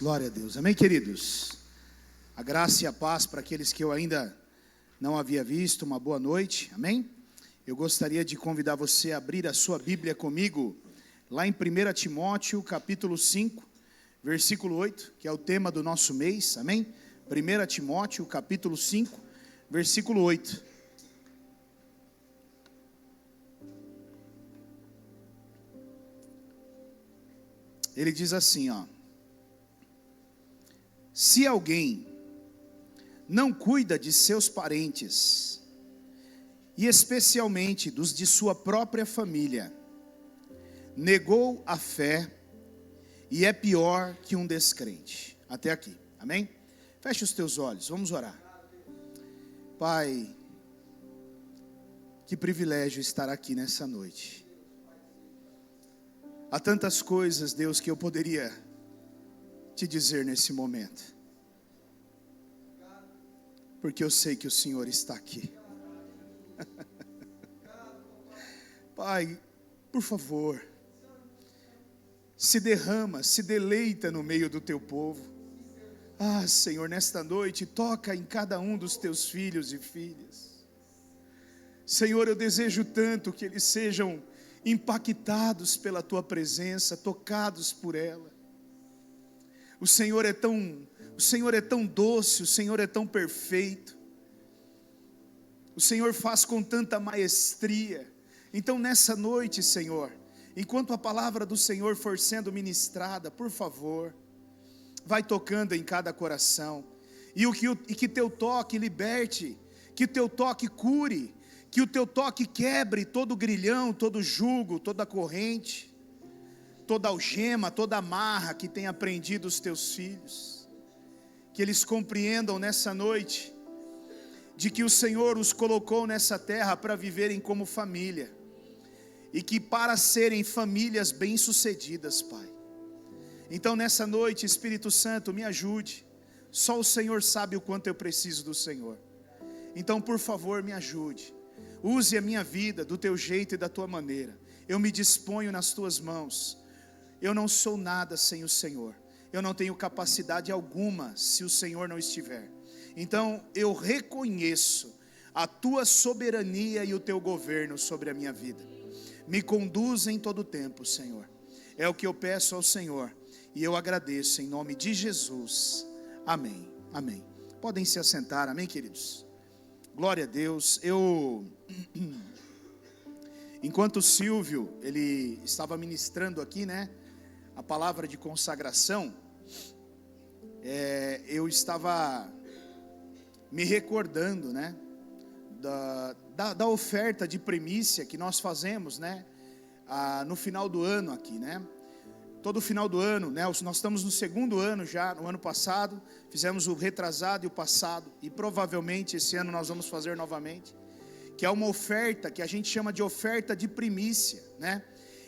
Glória a Deus, amém, queridos? A graça e a paz para aqueles que eu ainda não havia visto, uma boa noite, amém? Eu gostaria de convidar você a abrir a sua Bíblia comigo, lá em 1 Timóteo, capítulo 5, versículo 8, que é o tema do nosso mês, amém? 1 Timóteo, capítulo 5, versículo 8. Ele diz assim, ó: se alguém não cuida de seus parentes, e especialmente dos de sua própria família, negou a fé e é pior que um descrente. Até aqui, amém? Feche os teus olhos, vamos orar. Pai, que privilégio estar aqui nessa noite. Há tantas coisas, Deus, que eu poderia te dizer nesse momento, porque eu sei que o Senhor está aqui. Pai, por favor, se derrama, se deleita no meio do teu povo. Ah, Senhor, nesta noite, toca em cada um dos teus filhos e filhas. Senhor, eu desejo tanto que eles sejam impactados pela tua presença, tocados por ela. O Senhor é tão doce, o Senhor é tão perfeito. O Senhor faz com tanta maestria. Então nessa noite, Senhor, enquanto a palavra do Senhor for sendo ministrada, por favor, vai tocando em cada coração, e que teu toque liberte, que teu toque cure, que o teu toque quebre todo grilhão, todo jugo, toda corrente, toda algema, toda amarra que tem prendido os teus filhos. Que eles compreendam nessa noite, de que o Senhor os colocou nessa terra para viverem como família, e que para serem famílias bem-sucedidas, Pai. Então nessa noite, Espírito Santo, me ajude. Só o Senhor sabe o quanto eu preciso do Senhor. Então por favor, me ajude. Use a minha vida do teu jeito e da tua maneira. Eu me disponho nas tuas mãos. Eu não sou nada sem o Senhor. Eu não tenho capacidade alguma se o Senhor não estiver. Então eu reconheço a tua soberania e o teu governo sobre a minha vida. Me conduza em todo o tempo, Senhor. É o que eu peço ao Senhor, e eu agradeço em nome de Jesus. Amém, amém. Podem se assentar, amém, queridos? Glória a Deus. Enquanto o Silvio, ele estava ministrando aqui, né, a palavra de consagração, eu estava me recordando, né, da oferta de primícia que nós fazemos, né, no final do ano aqui, né. Todo final do ano, né, nós estamos no segundo ano já. No ano passado fizemos o retrasado e o passado, e provavelmente esse ano nós vamos fazer novamente, que é uma oferta que a gente chama de oferta de primícia, né?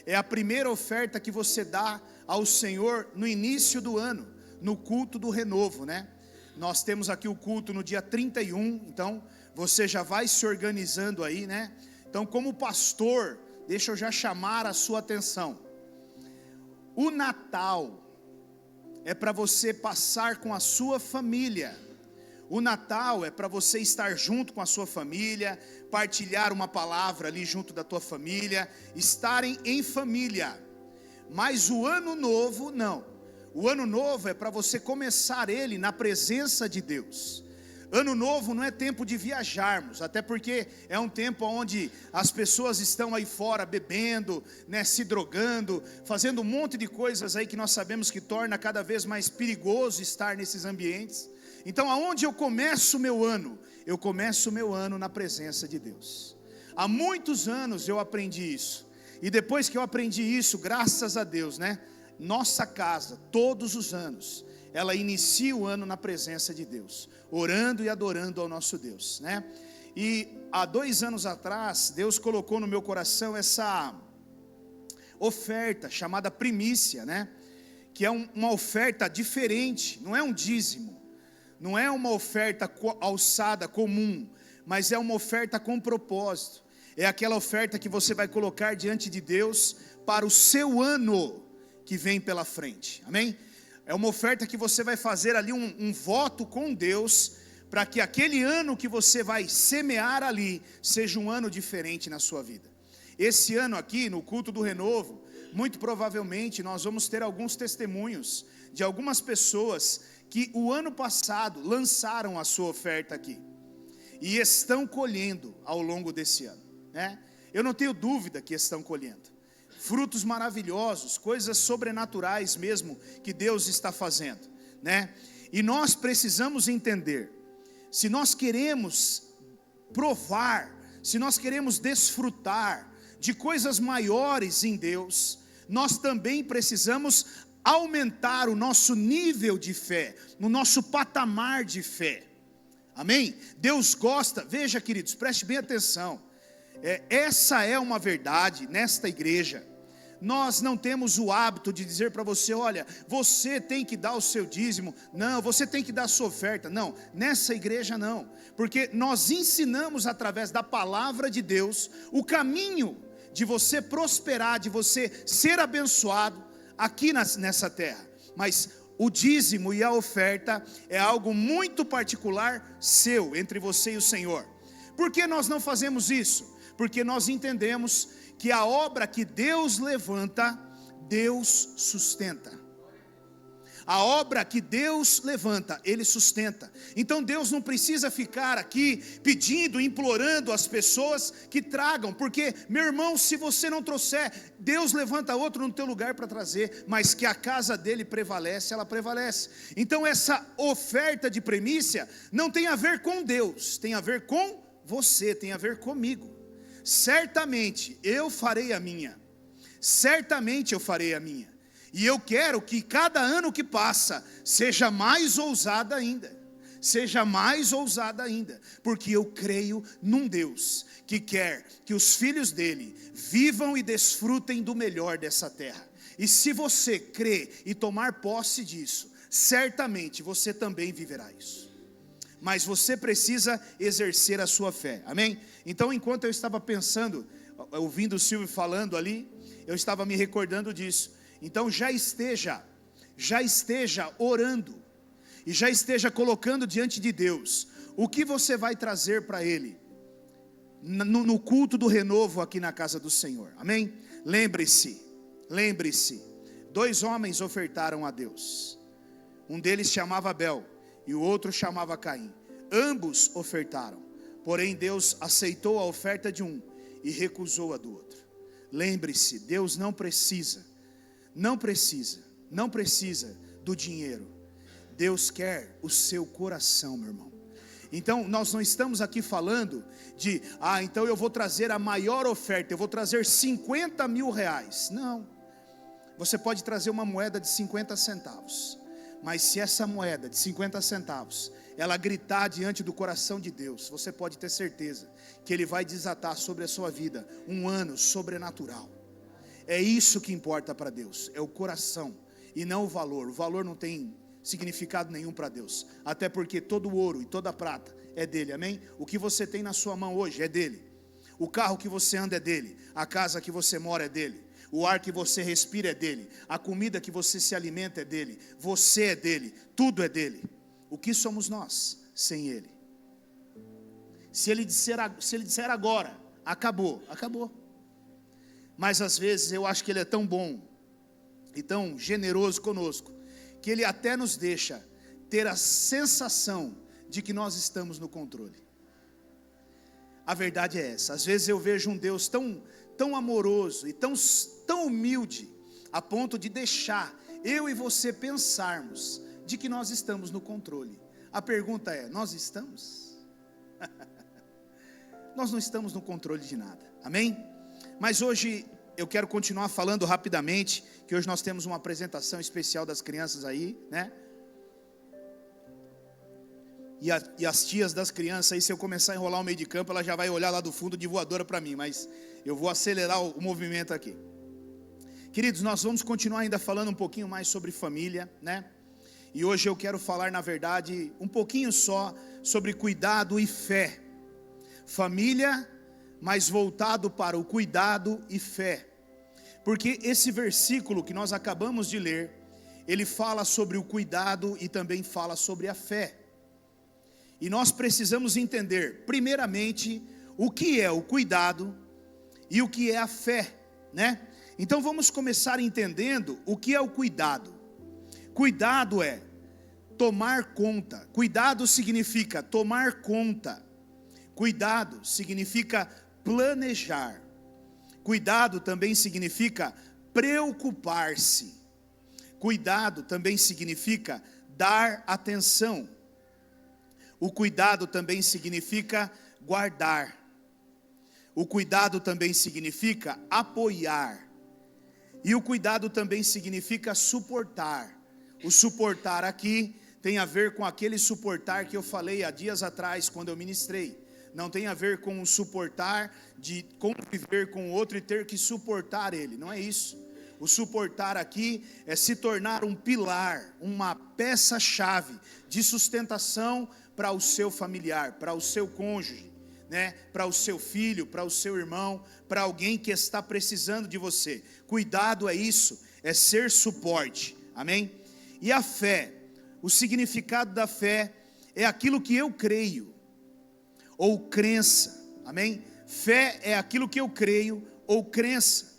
É a primeira oferta que você dá ao Senhor no início do ano, no culto do renovo, né? Nós temos aqui o culto no dia 31, então você já vai se organizando aí, né? Então, como pastor, deixa eu já chamar a sua atenção. O Natal é para você passar com a sua família. O Natal é para você estar junto com a sua família, partilhar uma palavra ali junto da tua família, estarem em família. Mas o Ano Novo não. O Ano Novo é para você começar ele na presença de Deus. Ano Novo não é tempo de viajarmos, até porque é um tempo onde as pessoas estão aí fora bebendo, né, se drogando, fazendo um monte de coisas aí que nós sabemos que torna cada vez mais perigoso estar nesses ambientes. Então aonde eu começo o meu ano? Eu começo o meu ano na presença de Deus. Há muitos anos eu aprendi isso, e depois que eu aprendi isso, graças a Deus, né, nossa casa, todos os anos, ela inicia o ano na presença de Deus, orando e adorando ao nosso Deus, né? E há 2 anos atrás, Deus colocou no meu coração essa oferta chamada primícia, né? Que é uma oferta diferente, não é um dízimo, não é uma oferta alçada comum, mas é uma oferta com propósito. É aquela oferta que você vai colocar diante de Deus para o seu ano que vem pela frente, amém? É uma oferta que você vai fazer ali um voto com Deus, para que aquele ano que você vai semear ali, seja um ano diferente na sua vida. Esse ano aqui, no culto do renovo, muito provavelmente nós vamos ter alguns testemunhos de algumas pessoas que o ano passado lançaram a sua oferta aqui, e estão colhendo ao longo desse ano, né? Eu não tenho dúvida que estão colhendo frutos maravilhosos, coisas sobrenaturais mesmo, que Deus está fazendo, né? E nós precisamos entender, se nós queremos provar, se nós queremos desfrutar de coisas maiores em Deus, nós também precisamos aumentar o nosso nível de fé, no nosso patamar de fé, amém? Deus gosta, veja queridos, preste bem atenção, essa é uma verdade nesta igreja. Nós não temos o hábito de dizer para você, olha, você tem que dar o seu dízimo, não, você tem que dar a sua oferta, não, nessa igreja não, porque nós ensinamos através da palavra de Deus, o caminho de você prosperar, de você ser abençoado aqui nessa terra, mas o dízimo e a oferta é algo muito particular seu, entre você e o Senhor. Por que nós não fazemos isso? Porque nós entendemos que a obra que Deus levanta, Deus sustenta. A obra que Deus levanta, Ele sustenta. Então Deus não precisa ficar aqui pedindo, implorando as pessoas que tragam, porque, meu irmão, se você não trouxer, Deus levanta outro no teu lugar para trazer, mas que a casa dele prevalece, ela prevalece. Então essa oferta de primícia não tem a ver com Deus, tem a ver com você, tem a ver comigo. Certamente eu farei a minha, certamente eu farei a minha, e eu quero que cada ano que passa seja mais ousada ainda, porque eu creio num Deus que quer que os filhos dele vivam e desfrutem do melhor dessa terra. E se você crer e tomar posse disso, certamente você também viverá isso. Mas você precisa exercer a sua fé, amém? Então, enquanto eu estava pensando, ouvindo o Silvio falando ali, eu estava me recordando disso. Então já esteja orando, e já esteja colocando diante de Deus, o que você vai trazer para Ele, no culto do renovo aqui na casa do Senhor, amém? Lembre-se, 2 homens ofertaram a Deus, um deles chamava Abel, e o outro chamava Caim. Ambos ofertaram, porém Deus aceitou a oferta de um e recusou a do outro. Lembre-se, Deus não precisa do dinheiro. Deus quer o seu coração, meu irmão. Então nós não estamos aqui falando de, então eu vou trazer a maior oferta, eu vou trazer 50 mil reais. Não, você pode trazer uma moeda de 50 centavos. Mas se essa moeda de 50 centavos, ela gritar diante do coração de Deus, você pode ter certeza que Ele vai desatar sobre a sua vida um ano sobrenatural. É isso que importa para Deus, é o coração e não o valor. O valor não tem significado nenhum para Deus, até porque todo o ouro e toda a prata é dele, amém? O que você tem na sua mão hoje é dele, o carro que você anda é dele, a casa que você mora é dele, o ar que você respira é dele, a comida que você se alimenta é dele, você é dele, tudo é dele. O que somos nós sem ele? Se ele disser agora, acabou. Mas às vezes eu acho que ele é tão bom e tão generoso conosco, que ele até nos deixa ter a sensação de que nós estamos no controle. A verdade é essa. Às vezes eu vejo um Deus tão amoroso e tão humilde, a ponto de deixar eu e você pensarmos de que nós estamos no controle. A pergunta é, nós estamos? Nós não estamos no controle de nada, amém? Mas hoje eu quero continuar falando rapidamente, que hoje nós temos uma apresentação especial das crianças aí, né? E as tias das crianças aí, se eu começar a enrolar o meio de campo, ela já vai olhar lá do fundo de voadora para mim, mas eu vou acelerar o movimento aqui. Queridos, nós vamos continuar ainda falando um pouquinho mais sobre família, né? E hoje eu quero falar, na verdade, um pouquinho só sobre cuidado e fé. Família, mas voltado para o cuidado e fé. Porque esse versículo que nós acabamos de ler, ele fala sobre o cuidado e também fala sobre a fé. E nós precisamos entender, primeiramente, o que é o cuidado e o que é a fé, né? Então vamos começar entendendo o que é o cuidado. Cuidado é tomar conta. Cuidado significa tomar conta. Cuidado significa planejar. Cuidado também significa preocupar-se. Cuidado também significa dar atenção. O cuidado também significa guardar. O cuidado também significa apoiar. E o cuidado também significa suportar. O suportar aqui tem a ver com aquele suportar que eu falei há dias atrás, quando eu ministrei. Não tem a ver com o suportar de conviver com o outro e ter que suportar ele. Não é isso. O suportar aqui é se tornar um pilar, uma peça-chave de sustentação para o seu familiar, para o seu cônjuge, né? Para o seu filho, para o seu irmão, para alguém que está precisando de você. Cuidado é isso, é ser suporte, amém? E a fé, o significado da fé é aquilo que eu creio, ou crença, amém? Fé é aquilo que eu creio, ou crença.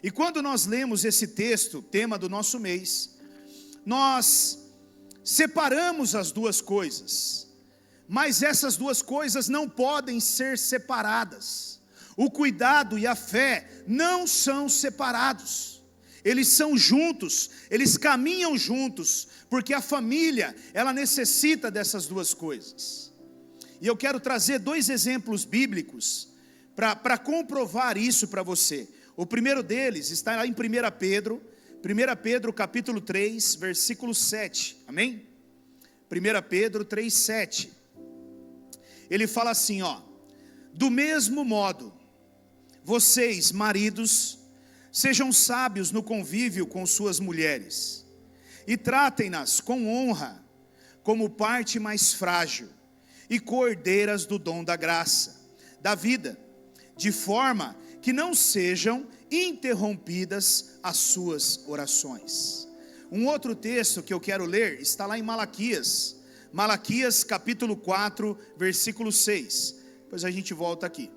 E quando nós lemos esse texto, tema do nosso mês, nós separamos as duas coisas, mas essas duas coisas não podem ser separadas. O cuidado e a fé não são separados, eles são juntos, eles caminham juntos, porque a família, ela necessita dessas duas coisas. E eu quero trazer dois exemplos bíblicos para comprovar isso para você. O primeiro deles está lá em 1 Pedro capítulo 3, versículo 7, amém? 1 Pedro 3, 7, ele fala assim, ó: do mesmo modo, vocês, maridos, sejam sábios no convívio com suas mulheres, e tratem-nas com honra, como parte mais frágil, e cordeiras do dom da graça, da vida, de forma que não sejam interrompidas as suas orações. Um outro texto que eu quero ler está lá em Malaquias capítulo 4, versículo 6. Depois a gente volta aqui.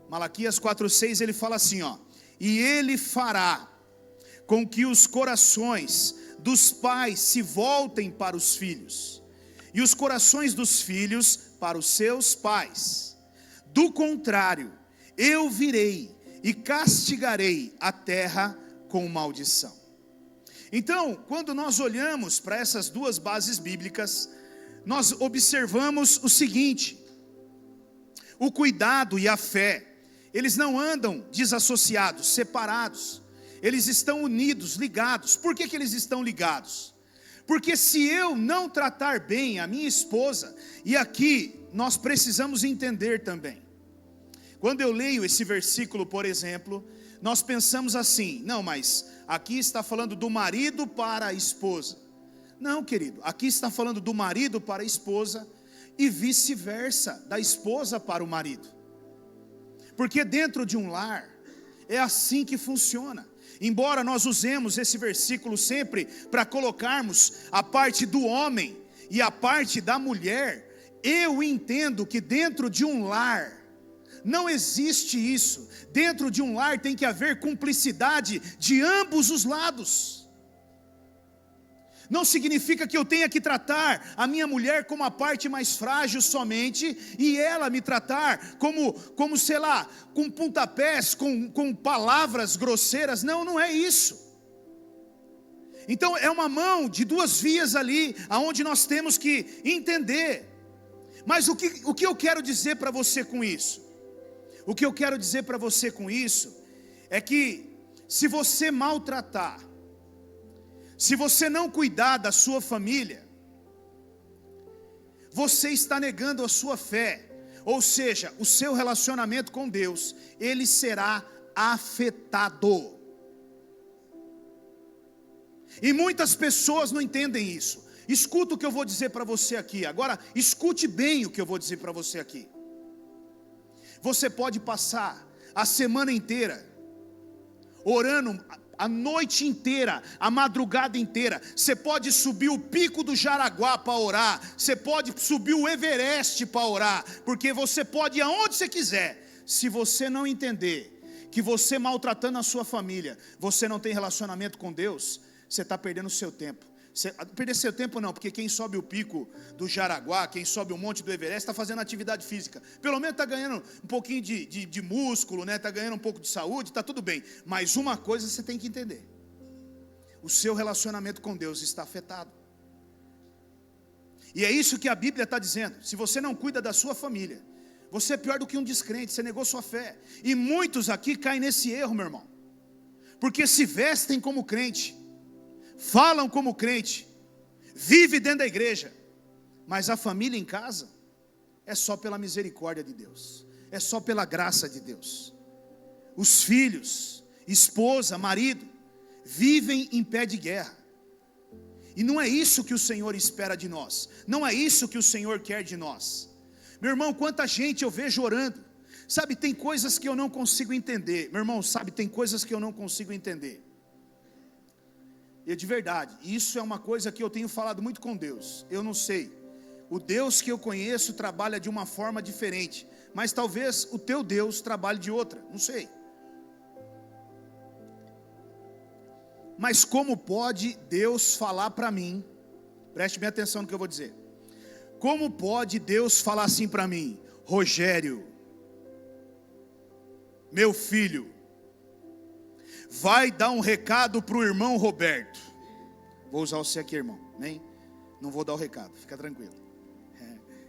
Malaquias 4:6, ele fala assim, ó: e ele fará com que os corações dos pais se voltem para os filhos, e os corações dos filhos para os seus pais. Do contrário, eu virei e castigarei a terra com maldição. Então, quando nós olhamos para essas duas bases bíblicas, nós observamos o seguinte: o cuidado e a fé, eles não andam desassociados, separados, eles estão unidos, ligados. Por que eles estão ligados? Porque se eu não tratar bem a minha esposa, e aqui nós precisamos entender também, quando eu leio esse versículo, por exemplo, nós pensamos assim: não, mas aqui está falando do marido para a esposa. Não, querido, aqui está falando do marido para a esposa e vice-versa, da esposa para o marido. Porque dentro de um lar é assim que funciona. Embora nós usemos esse versículo sempre para colocarmos a parte do homem e a parte da mulher, eu entendo que dentro de um lar não existe isso. Dentro de um lar tem que haver cumplicidade de ambos os lados. Não significa que eu tenha que tratar a minha mulher como a parte mais frágil somente, e ela me tratar como sei lá, com pontapés, com palavras grosseiras. Não é isso. Então é uma mão de duas vias ali, aonde nós temos que entender. Mas o que eu quero dizer para você com isso? O que eu quero dizer para você com isso é que se você maltratar, se você não cuidar da sua família, você está negando a sua fé, ou seja, o seu relacionamento com Deus, ele será afetado. E muitas pessoas não entendem isso. Escuta o que eu vou dizer para você aqui. Agora, escute bem o que eu vou dizer para você aqui. Você pode passar a semana inteira orando a noite inteira, a madrugada inteira. Você pode subir o pico do Jaraguá para orar, você pode subir o Everest para orar, porque você pode ir aonde você quiser. Se você não entender que você maltratando a sua família, você não tem relacionamento com Deus, você está perdendo o seu tempo. Perder seu tempo não, porque quem sobe o pico do Jaraguá, quem sobe o monte do Everest, está fazendo atividade física. Pelo menos está ganhando um pouquinho de músculo, né? Está ganhando um pouco de saúde, está tudo bem. Mas uma coisa você tem que entender: o seu relacionamento com Deus está afetado. E é isso que a Bíblia está dizendo. Se você não cuida da sua família, você é pior do que um descrente, você negou sua fé. E muitos aqui caem nesse erro, meu irmão, porque se vestem como crente, falam como crente, vive dentro da igreja, mas a família em casa é só pela misericórdia de Deus, é só pela graça de Deus. Os filhos, esposa, marido, vivem em pé de guerra. E não é isso que o Senhor espera de nós, não é isso que o Senhor quer de nós. Meu irmão, quanta gente eu vejo orando, sabe, tem coisas que eu não consigo entender. Meu irmão, sabe, tem coisas que eu não consigo entender. E de verdade, isso é uma coisa que eu tenho falado muito com Deus. Eu não sei, o Deus que eu conheço trabalha de uma forma diferente, mas talvez o teu Deus trabalhe de outra, não sei. Mas como pode Deus falar para mim, preste bem atenção no que eu vou dizer, como pode Deus falar assim para mim: Rogério, meu filho, vai dar um recado para o irmão Roberto. Vou usar você aqui, irmão, nem? Não vou dar o recado, fica tranquilo.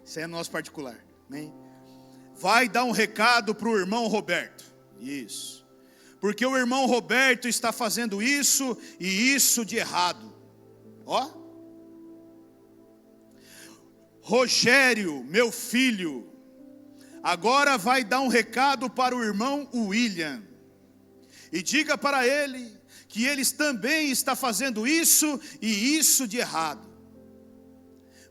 Isso aí é nosso particular, nem? Vai dar um recado para o irmão Roberto. Isso. Porque o irmão Roberto está fazendo isso e isso de errado. Ó. Rogério, meu filho, agora vai dar um recado para o irmão William. E diga para ele que eles também está fazendo isso e isso de errado.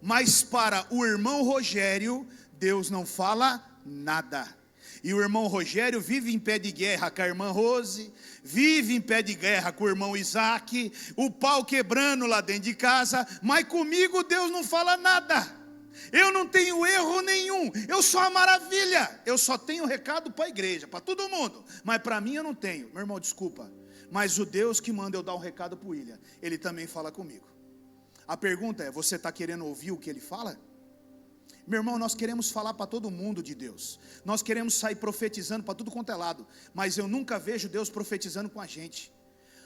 Mas para o irmão Rogério, Deus não fala nada. E o irmão Rogério vive em pé de guerra com a irmã Rose, vive em pé de guerra com o irmão Isaac, o pau quebrando lá dentro de casa, mas comigo Deus não fala nada. Eu não tenho erro nenhum, eu sou uma maravilha. Eu só tenho recado para a igreja, para todo mundo, mas para mim eu não tenho. Meu irmão, desculpa, mas o Deus que manda eu dar um recado para o William, ele também fala comigo. A pergunta é: você está querendo ouvir o que ele fala? Meu irmão, nós queremos falar para todo mundo de Deus, nós queremos sair profetizando para tudo quanto é lado, mas eu nunca vejo Deus profetizando com a gente.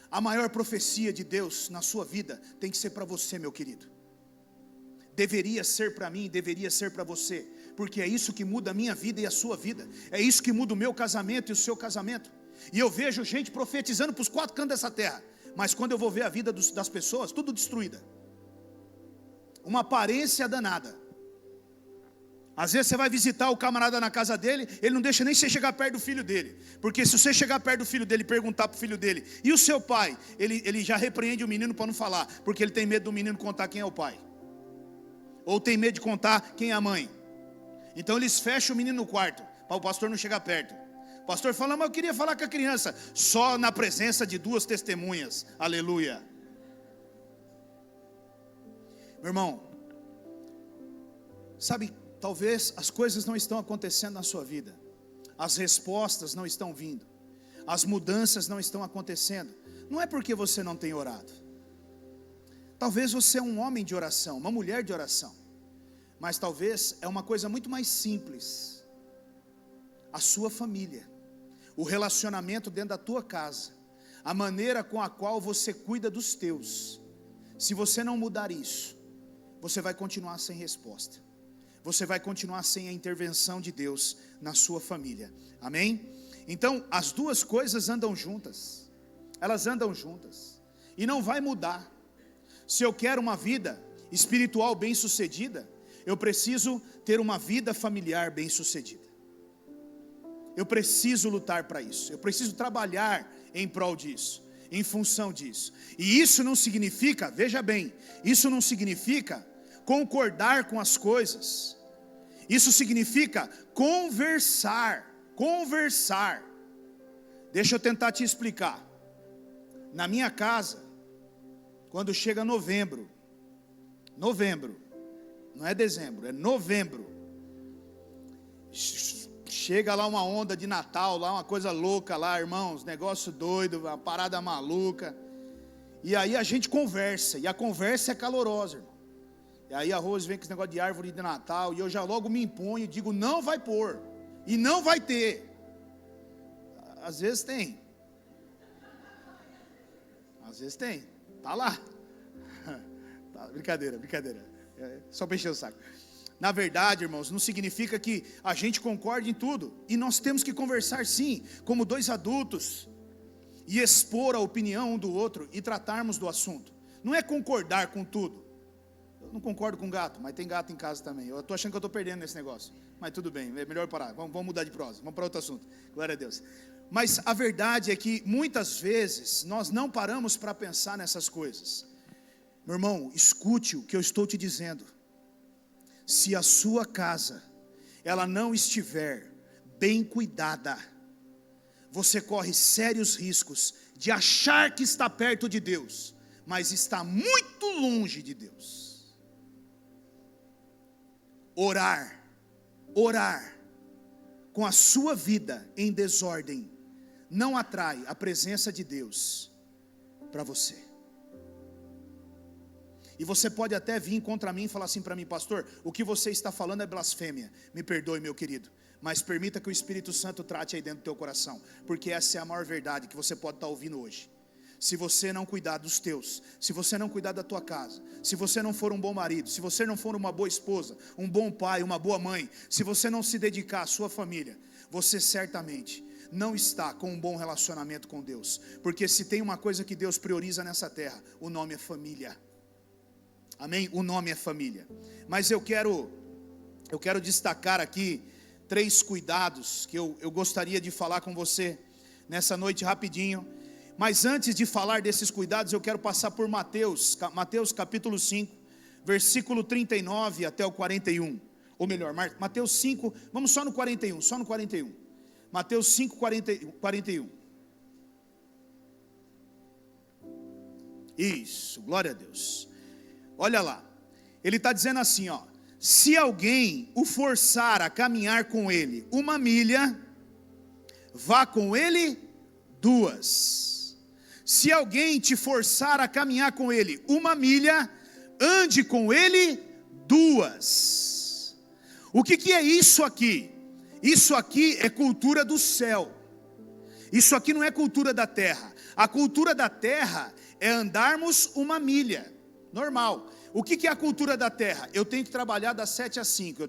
A maior profecia de Deus na sua vida tem que ser para você, meu querido. Deveria ser para mim, deveria ser para você, porque é isso que muda a minha vida e a sua vida, é isso que muda o meu casamento e o seu casamento. E eu vejo gente profetizando para os quatro cantos dessa terra, mas quando eu vou ver a vida das pessoas, tudo destruída, uma aparência danada. Às vezes você vai visitar o camarada na casa dele, ele não deixa nem você chegar perto do filho dele, porque se você chegar perto do filho dele e perguntar para o filho dele: e o seu pai? Ele já repreende o menino para não falar, porque ele tem medo do menino contar quem é o pai, ou tem medo de contar quem é a mãe. Então eles fecham o menino no quarto, para o pastor não chegar perto. O pastor fala: mas eu queria falar com a criança. Só na presença de duas testemunhas, aleluia. Meu irmão, sabe, talvez as coisas não estão acontecendo na sua vida, as respostas não estão vindo, as mudanças não estão acontecendo, não é porque você não tem orado. Talvez você é um homem de oração, uma mulher de oração, mas talvez é uma coisa muito mais simples: a sua família, o relacionamento dentro da tua casa, a maneira com a qual você cuida dos teus. Se você não mudar isso, você vai continuar sem resposta, você vai continuar sem a intervenção de Deus na sua família, amém? Então as duas coisas andam juntas, elas andam juntas, e não vai mudar. Se eu quero uma vida espiritual bem sucedida, eu preciso ter uma vida familiar bem sucedida. Eu preciso lutar para isso, eu preciso trabalhar em prol disso, em função disso. E isso não significa, veja bem, isso não significa concordar com as coisas. Isso significa conversar. Deixa eu tentar te explicar. Na minha casa, quando chega novembro, não é dezembro, é novembro, chega lá uma onda de Natal, lá uma coisa louca lá, irmãos, negócio doido, uma parada maluca, e aí a gente conversa, e a conversa é calorosa, irmão. E aí a Rose vem com esse negócio de árvore de Natal, e eu já logo me imponho e digo, não vai pôr, e não vai ter. Às vezes tem, tá lá. Tá, brincadeira, só para encher o saco. Na verdade, irmãos, não significa que a gente concorde em tudo, e nós temos que conversar sim, como dois adultos, e expor a opinião um do outro, e tratarmos do assunto. Não é concordar com tudo. Eu não concordo com gato, mas tem gato em casa também. Eu estou achando que eu estou perdendo nesse negócio, mas tudo bem, é melhor parar, vamos mudar de prosa, vamos para outro assunto, glória a Deus. Mas a verdade é que muitas vezes nós não paramos para pensar nessas coisas. Meu irmão, escute o que eu estou te dizendo. Se a sua casa, ela não estiver bem cuidada, você corre sérios riscos de achar que está perto de Deus, mas está muito longe de Deus. Orar com a sua vida em desordem, não atrai a presença de Deus para você. E você pode até vir contra mim e falar assim para mim, pastor, o que você está falando é blasfêmia. Me perdoe, meu querido, mas permita que o Espírito Santo trate aí dentro do teu coração, porque essa é a maior verdade que você pode estar ouvindo hoje. Se você não cuidar dos teus, se você não cuidar da tua casa, se você não for um bom marido, se você não for uma boa esposa, um bom pai, uma boa mãe, se você não se dedicar à sua família, você certamente não está com um bom relacionamento com Deus, porque se tem uma coisa que Deus prioriza nessa terra, o nome é família. Amém? O nome é família. Mas eu quero destacar aqui 3 cuidados que eu gostaria de falar com você nessa noite rapidinho. Mas antes de falar desses cuidados, eu quero passar por Mateus capítulo 5, versículo 39 até o 41. Ou melhor, Mateus 5, vamos só no 41, Mateus 5, 41. Isso, glória a Deus. Olha lá, ele está dizendo assim, ó: se alguém o forçar a caminhar com ele 1 milha, vá com ele 2. Se alguém te forçar a caminhar com ele 1 milha, ande com ele 2. O que é isso aqui? Isso aqui é cultura do céu. Isso aqui não é cultura da terra. A cultura da terra é andarmos 1 milha. Normal. O que é a cultura da terra? Eu tenho que trabalhar das 7 às 5.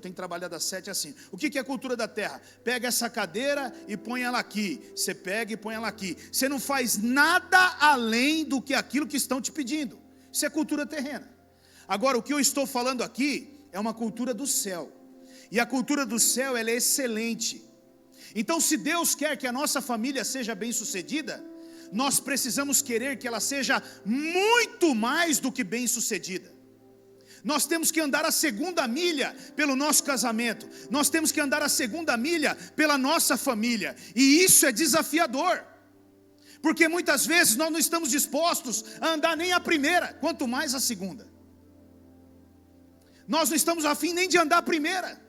O que é a cultura da terra? Pega essa cadeira e põe ela aqui. Você pega e põe ela aqui. Você não faz nada além do que aquilo que estão te pedindo. Isso é cultura terrena. Agora, o que eu estou falando aqui é uma cultura do céu. E a cultura do céu, ela é excelente. Então, se Deus quer que a nossa família seja bem-sucedida, nós precisamos querer que ela seja muito mais do que bem-sucedida. Nós temos que andar a 2ª milha pelo nosso casamento. Nós temos que andar a 2ª milha pela nossa família. E isso é desafiador. Porque muitas vezes nós não estamos dispostos a andar nem a 1ª, quanto mais a 2ª. Nós não estamos a fim nem de andar a 1ª.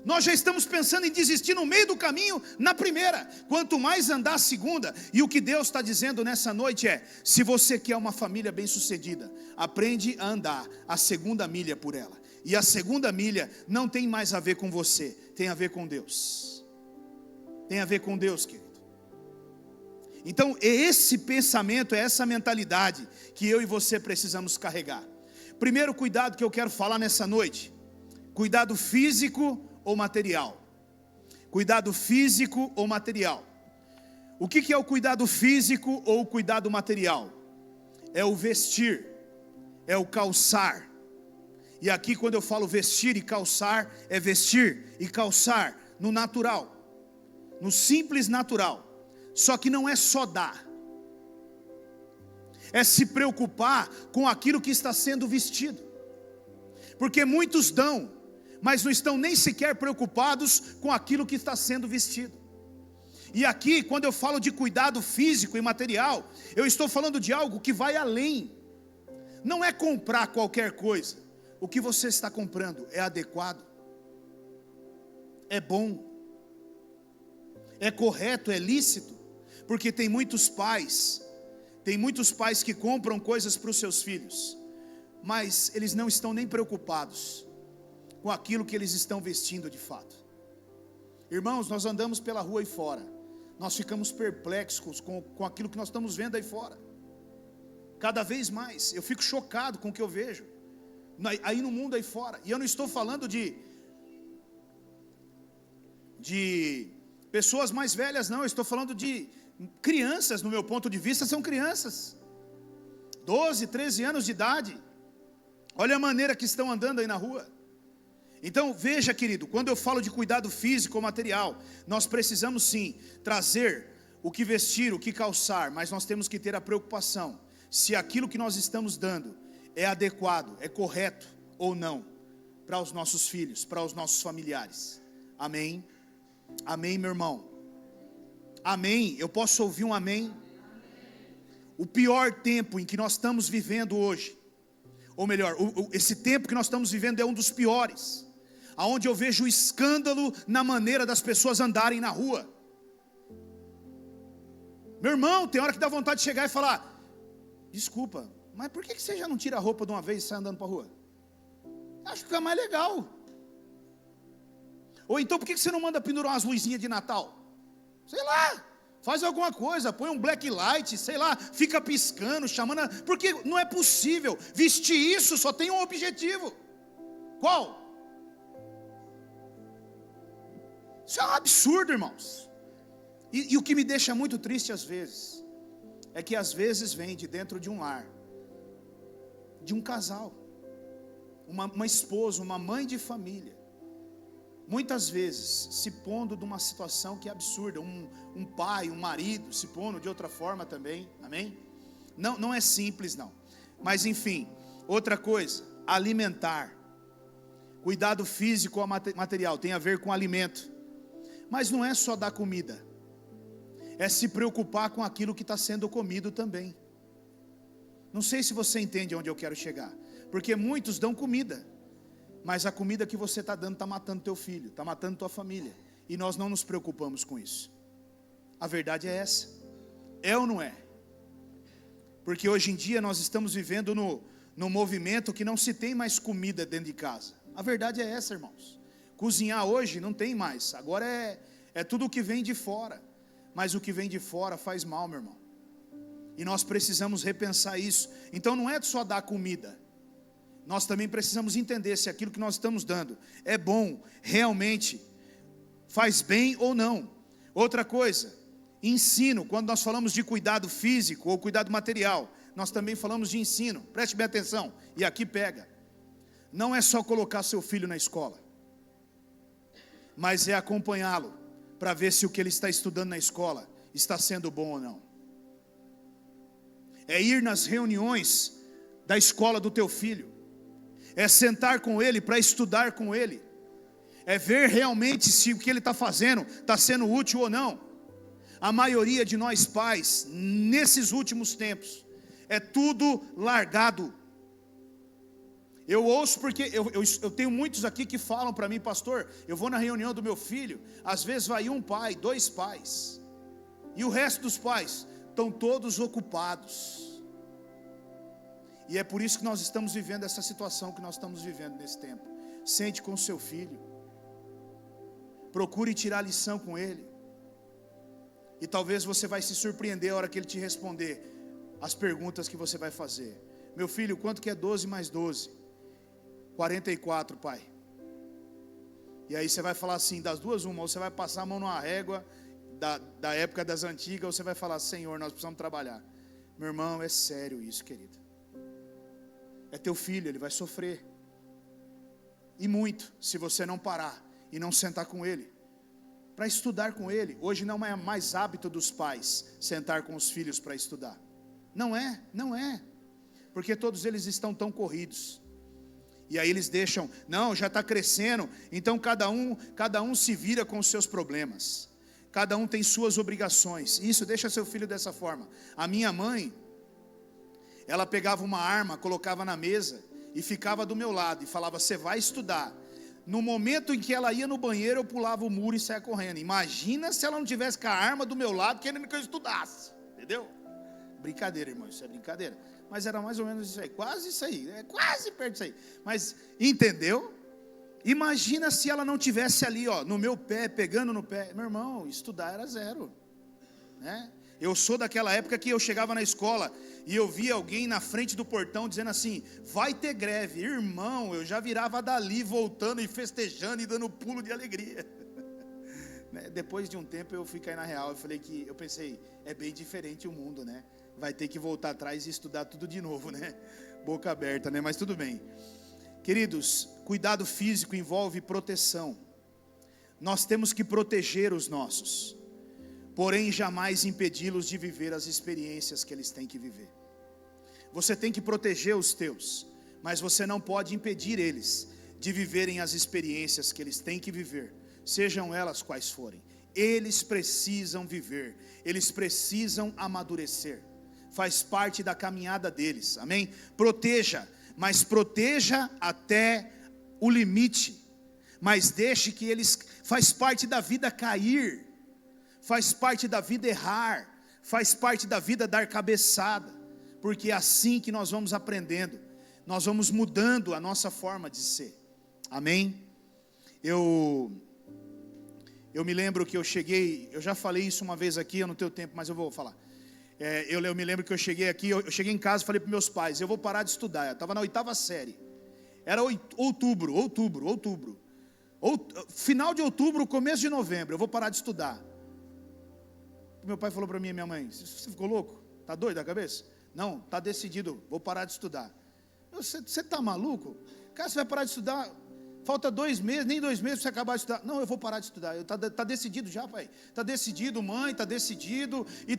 Nós já estamos pensando em desistir no meio do caminho na 1ª, quanto mais andar a 2ª. E o que Deus está dizendo nessa noite é: se você quer uma família bem sucedida, aprende a andar a 2ª milha por ela. E a 2ª milha não tem mais a ver com você, tem a ver com Deus. Tem a ver com Deus, querido. Então é esse pensamento, é essa mentalidade que eu e você precisamos carregar. Primeiro cuidado que eu quero falar nessa noite: cuidado físico ou material. Cuidado físico ou material. O que é o cuidado físico ou o cuidado material? É o vestir, é o calçar. E aqui, quando eu falo vestir e calçar, é vestir e calçar no natural, no simples natural. Só que não é só dar, é se preocupar com aquilo que está sendo vestido. Porque muitos dão, mas não estão nem sequer preocupados com aquilo que está sendo vestido. E aqui, quando eu falo de cuidado físico e material, eu estou falando de algo que vai além. Não é comprar qualquer coisa. O que você está comprando é adequado, é bom, é correto, é lícito. Porque tem muitos pais que compram coisas para os seus filhos, mas eles não estão nem preocupados com aquilo que eles estão vestindo de fato. Irmãos, nós andamos pela rua aí fora, nós ficamos perplexos com aquilo que nós estamos vendo aí fora. Cada vez mais, eu fico chocado com o que eu vejo aí no mundo aí fora. E eu não estou falando de pessoas mais velhas, não. Eu estou falando de crianças. No meu ponto de vista, são crianças, 12, 13 anos de idade. Olha a maneira que estão andando aí na rua. Então veja, querido, quando eu falo de cuidado físico ou material, nós precisamos sim trazer o que vestir, o que calçar, mas nós temos que ter a preocupação se aquilo que nós estamos dando é adequado, é correto ou não para os nossos filhos, para os nossos familiares. Amém? Amém, meu irmão? Amém? Eu posso ouvir um amém? O pior tempo em que nós estamos vivendo hoje, ou melhor, esse tempo que nós estamos vivendo é um dos piores, aonde eu vejo o escândalo na maneira das pessoas andarem na rua. Meu irmão, tem hora que dá vontade de chegar e falar: desculpa, mas por que você já não tira a roupa de uma vez e sai andando para a rua? Acho que fica mais legal. Ou então por que você não manda pendurar umas luzinhas de Natal? Sei lá, faz alguma coisa, põe um black light, sei lá, fica piscando, chamando, porque não é possível. Vestir isso só tem um objetivo. Qual? Isso é um absurdo, irmãos. E o que me deixa muito triste às vezes é que às vezes vem de dentro de um lar, de um casal, uma esposa, uma mãe de família, muitas vezes se pondo de uma situação que é absurda, um pai, um marido se pondo de outra forma também, amém? Não é simples não, mas enfim. Outra coisa, alimentar, cuidado físico ou material, tem a ver com alimento, mas não é só dar comida, é se preocupar com aquilo que está sendo comido também. Não sei se você entende onde eu quero chegar, porque muitos dão comida, mas a comida que você está dando está matando teu filho, está matando tua família, e nós não nos preocupamos com isso. A verdade é essa, é ou não é? Porque hoje em dia nós estamos vivendo no movimento que não se tem mais comida dentro de casa. A verdade é essa, irmãos. Cozinhar hoje não tem mais, agora é tudo o que vem de fora, mas o que vem de fora faz mal, meu irmão, e nós precisamos repensar isso. Então não é só dar comida, nós também precisamos entender se aquilo que nós estamos dando é bom, realmente faz bem ou não. Outra coisa, ensino. Quando nós falamos de cuidado físico ou cuidado material, nós também falamos de ensino. Preste bem atenção, e aqui pega. Não é só colocar seu filho na escola, mas é acompanhá-lo para ver se o que ele está estudando na escola está sendo bom ou não. É ir nas reuniões da escola do teu filho, é sentar com ele para estudar com ele, é ver realmente se o que ele está fazendo está sendo útil ou não. A maioria de nós pais, nesses últimos tempos, é tudo largado. Eu ouço porque eu tenho muitos aqui que falam para mim: pastor, eu vou na reunião do meu filho, às vezes vai um pai, dois pais, e o resto dos pais estão todos ocupados. E é por isso que nós estamos vivendo essa situação que nós estamos vivendo nesse tempo. Sente com o seu filho, procure tirar lição com ele, e talvez você vai se surpreender a hora que ele te responder as perguntas que você vai fazer. Meu filho, quanto que é 12 mais 12? 44, pai. E aí você vai falar assim, das duas uma: ou você vai passar a mão numa régua da época das antigas, ou você vai falar: Senhor, nós precisamos trabalhar. Meu irmão, é sério isso, querido. É teu filho, ele vai sofrer, e muito, se você não parar e não sentar com ele para estudar com ele. Hoje não é mais hábito dos pais sentar com os filhos para estudar. Não é, porque todos eles estão tão corridos. E aí eles deixam: não, já está crescendo, então cada um se vira com os seus problemas. cada um tem suas obrigações. Isso, deixa seu filho dessa forma. A minha mãe, ela pegava uma arma, colocava na mesa e ficava do meu lado e falava: você vai estudar. No momento em que ela ia no banheiro, eu pulava o muro e saia correndo. Imagina se ela não tivesse com a arma do meu lado, querendo que eu estudasse. Entendeu? Brincadeira, irmão, isso é brincadeira. Mas era mais ou menos isso aí, quase isso aí, quase perto disso aí. Mas, entendeu? Imagina se ela não tivesse ali, ó, no meu pé, pegando no pé. Meu irmão, estudar era zero, né? Eu sou daquela época que eu chegava na escola e eu via alguém na frente do portão dizendo assim: vai ter greve. Irmão, eu já virava dali voltando e festejando e dando pulo de alegria. Depois de um tempo eu fui cair na real. Eu pensei, é bem diferente o mundo, né? Vai ter que voltar atrás e estudar tudo de novo, né? Boca aberta, né? Mas tudo bem. Queridos, cuidado físico envolve proteção. Nós temos que proteger os nossos, porém jamais impedi-los de viver as experiências que eles têm que viver. Você tem que proteger os teus, mas você não pode impedir eles de viverem as experiências que eles têm que viver, sejam elas quais forem. Eles precisam viver, eles precisam amadurecer, faz parte da caminhada deles, amém? Proteja, mas proteja até o limite, mas deixe que eles, faz parte da vida cair, faz parte da vida errar, faz parte da vida dar cabeçada, porque é assim que nós vamos aprendendo, nós vamos mudando a nossa forma de ser, amém? Eu me lembro que eu cheguei, eu já falei isso uma vez aqui, eu não tenho tempo, mas eu vou falar. Eu me lembro que eu cheguei aqui, eu cheguei em casa e falei para meus pais: eu vou parar de estudar. Eu estava na 8ª série, era outubro, final de outubro, começo de novembro, eu vou parar de estudar. Meu pai falou para mim e minha mãe: você ficou louco? Está doido da cabeça? Não, está decidido, vou parar de estudar. Você está maluco? Cara, você vai parar de estudar, falta 2 meses, nem 2 meses para você acabar de estudar. Não, eu vou parar de estudar. Está decidido já, pai. Está decidido, mãe, está decidido, e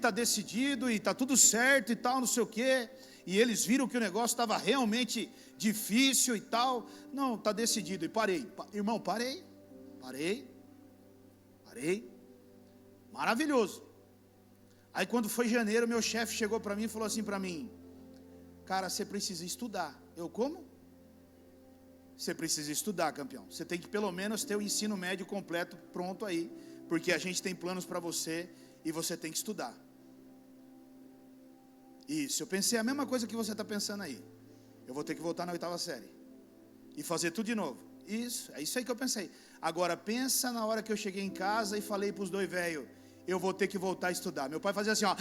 está tudo certo e tal, não sei o quê. E eles viram que o negócio estava realmente difícil e tal. Não, está decidido. E parei. Irmão, parei. Maravilhoso. Aí quando foi janeiro, meu chefe chegou para mim e falou assim para mim: cara, você precisa estudar. Eu, como? Você precisa estudar, campeão. Você tem que pelo menos ter o ensino médio completo pronto aí, porque a gente tem planos para você e você tem que estudar. Isso, eu pensei a mesma coisa que você está pensando aí. Eu vou ter que voltar na 8ª série e fazer tudo de novo. Isso, é isso aí que eu pensei. Agora pensa na hora que eu cheguei em casa e falei para os 2 velhos: eu vou ter que voltar a estudar. Meu pai fazia assim, ó: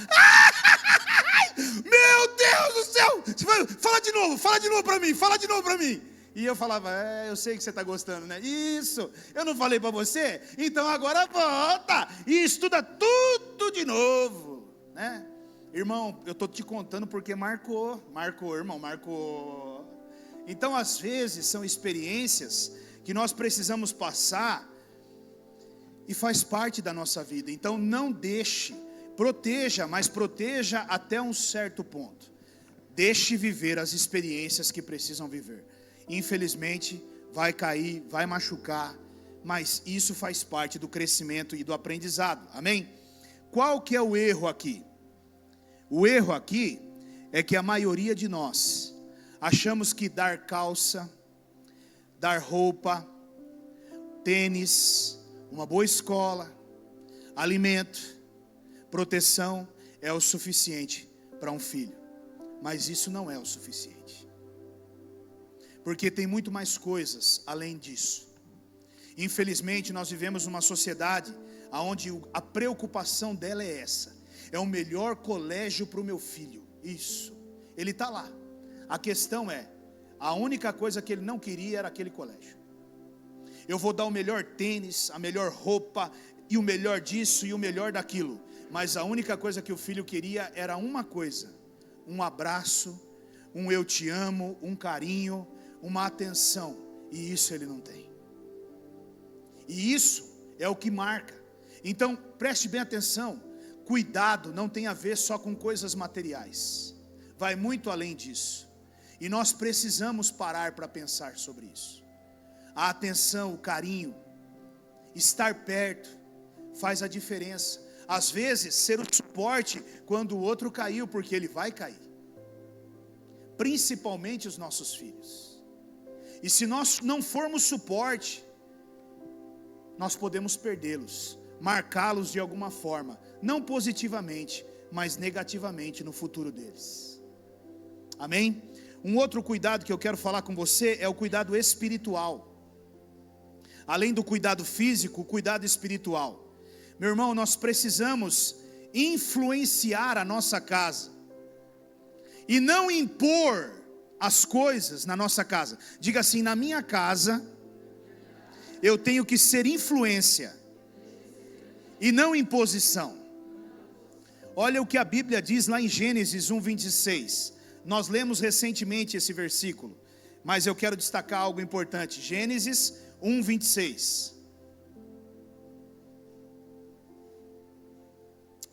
meu Deus do céu, fala de novo para mim. E eu falava: eu sei que você está gostando, né? Isso, eu não falei para você? Então agora volta e estuda tudo de novo, né? Irmão, eu estou te contando porque marcou, irmão, marcou. Então às vezes são experiências que nós precisamos passar e faz parte da nossa vida. Então não deixe, proteja, mas proteja até um certo ponto. Deixe viver as experiências que precisam viver. Infelizmente vai cair, vai machucar, mas isso faz parte do crescimento e do aprendizado, amém? Qual que é o erro aqui? O erro aqui é que a maioria de nós achamos que dar calça, dar roupa, tênis, uma boa escola, alimento, proteção é o suficiente para um filho, mas isso não é o suficiente. Porque tem muito mais coisas além disso. Infelizmente nós vivemos numa sociedade onde a preocupação dela é essa: é o melhor colégio para o meu filho. Isso, ele está lá. A questão é, a única coisa que ele não queria era aquele colégio. Eu vou dar o melhor tênis, a melhor roupa, e o melhor disso e o melhor daquilo. Mas a única coisa que o filho queria era uma coisa: um abraço, um eu te amo, um carinho, uma atenção, e isso ele não tem. E isso é o que marca. Então preste bem atenção, cuidado não tem a ver só com coisas materiais, vai muito além disso, e nós precisamos parar para pensar sobre isso. A atenção, o carinho, estar perto, faz a diferença. Às vezes, ser o suporte quando o outro caiu, porque ele vai cair. Principalmente os nossos filhos. E se nós não formos suporte, nós podemos perdê-los, marcá-los de alguma forma, não positivamente, mas negativamente no futuro deles. Amém? Um outro cuidado que eu quero falar com você é o cuidado espiritual. Além do cuidado físico, o cuidado espiritual. Meu irmão, nós precisamos influenciar a nossa casa e não impor as coisas na nossa casa. Diga assim: na minha casa eu tenho que ser influência e não imposição. Olha o que a Bíblia diz lá em Gênesis 1:26. Nós lemos recentemente esse versículo, mas eu quero destacar algo importante. Gênesis 1:26.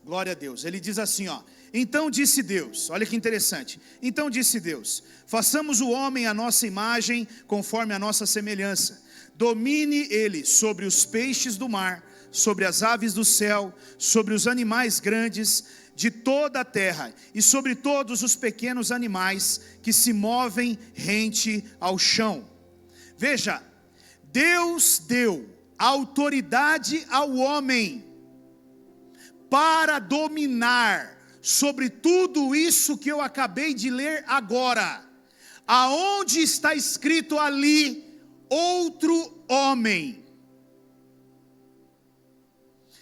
Glória a Deus. Ele diz assim, ó: então disse Deus, olha que interessante. Então disse Deus: façamos o homem à nossa imagem, conforme a nossa semelhança. Domine ele sobre os peixes do mar, sobre as aves do céu, sobre os animais grandes de toda a terra, e sobre todos os pequenos animais que se movem rente ao chão. Veja, Deus deu autoridade ao homem para dominar sobre tudo isso que eu acabei de ler agora. Aonde está escrito ali, outro homem.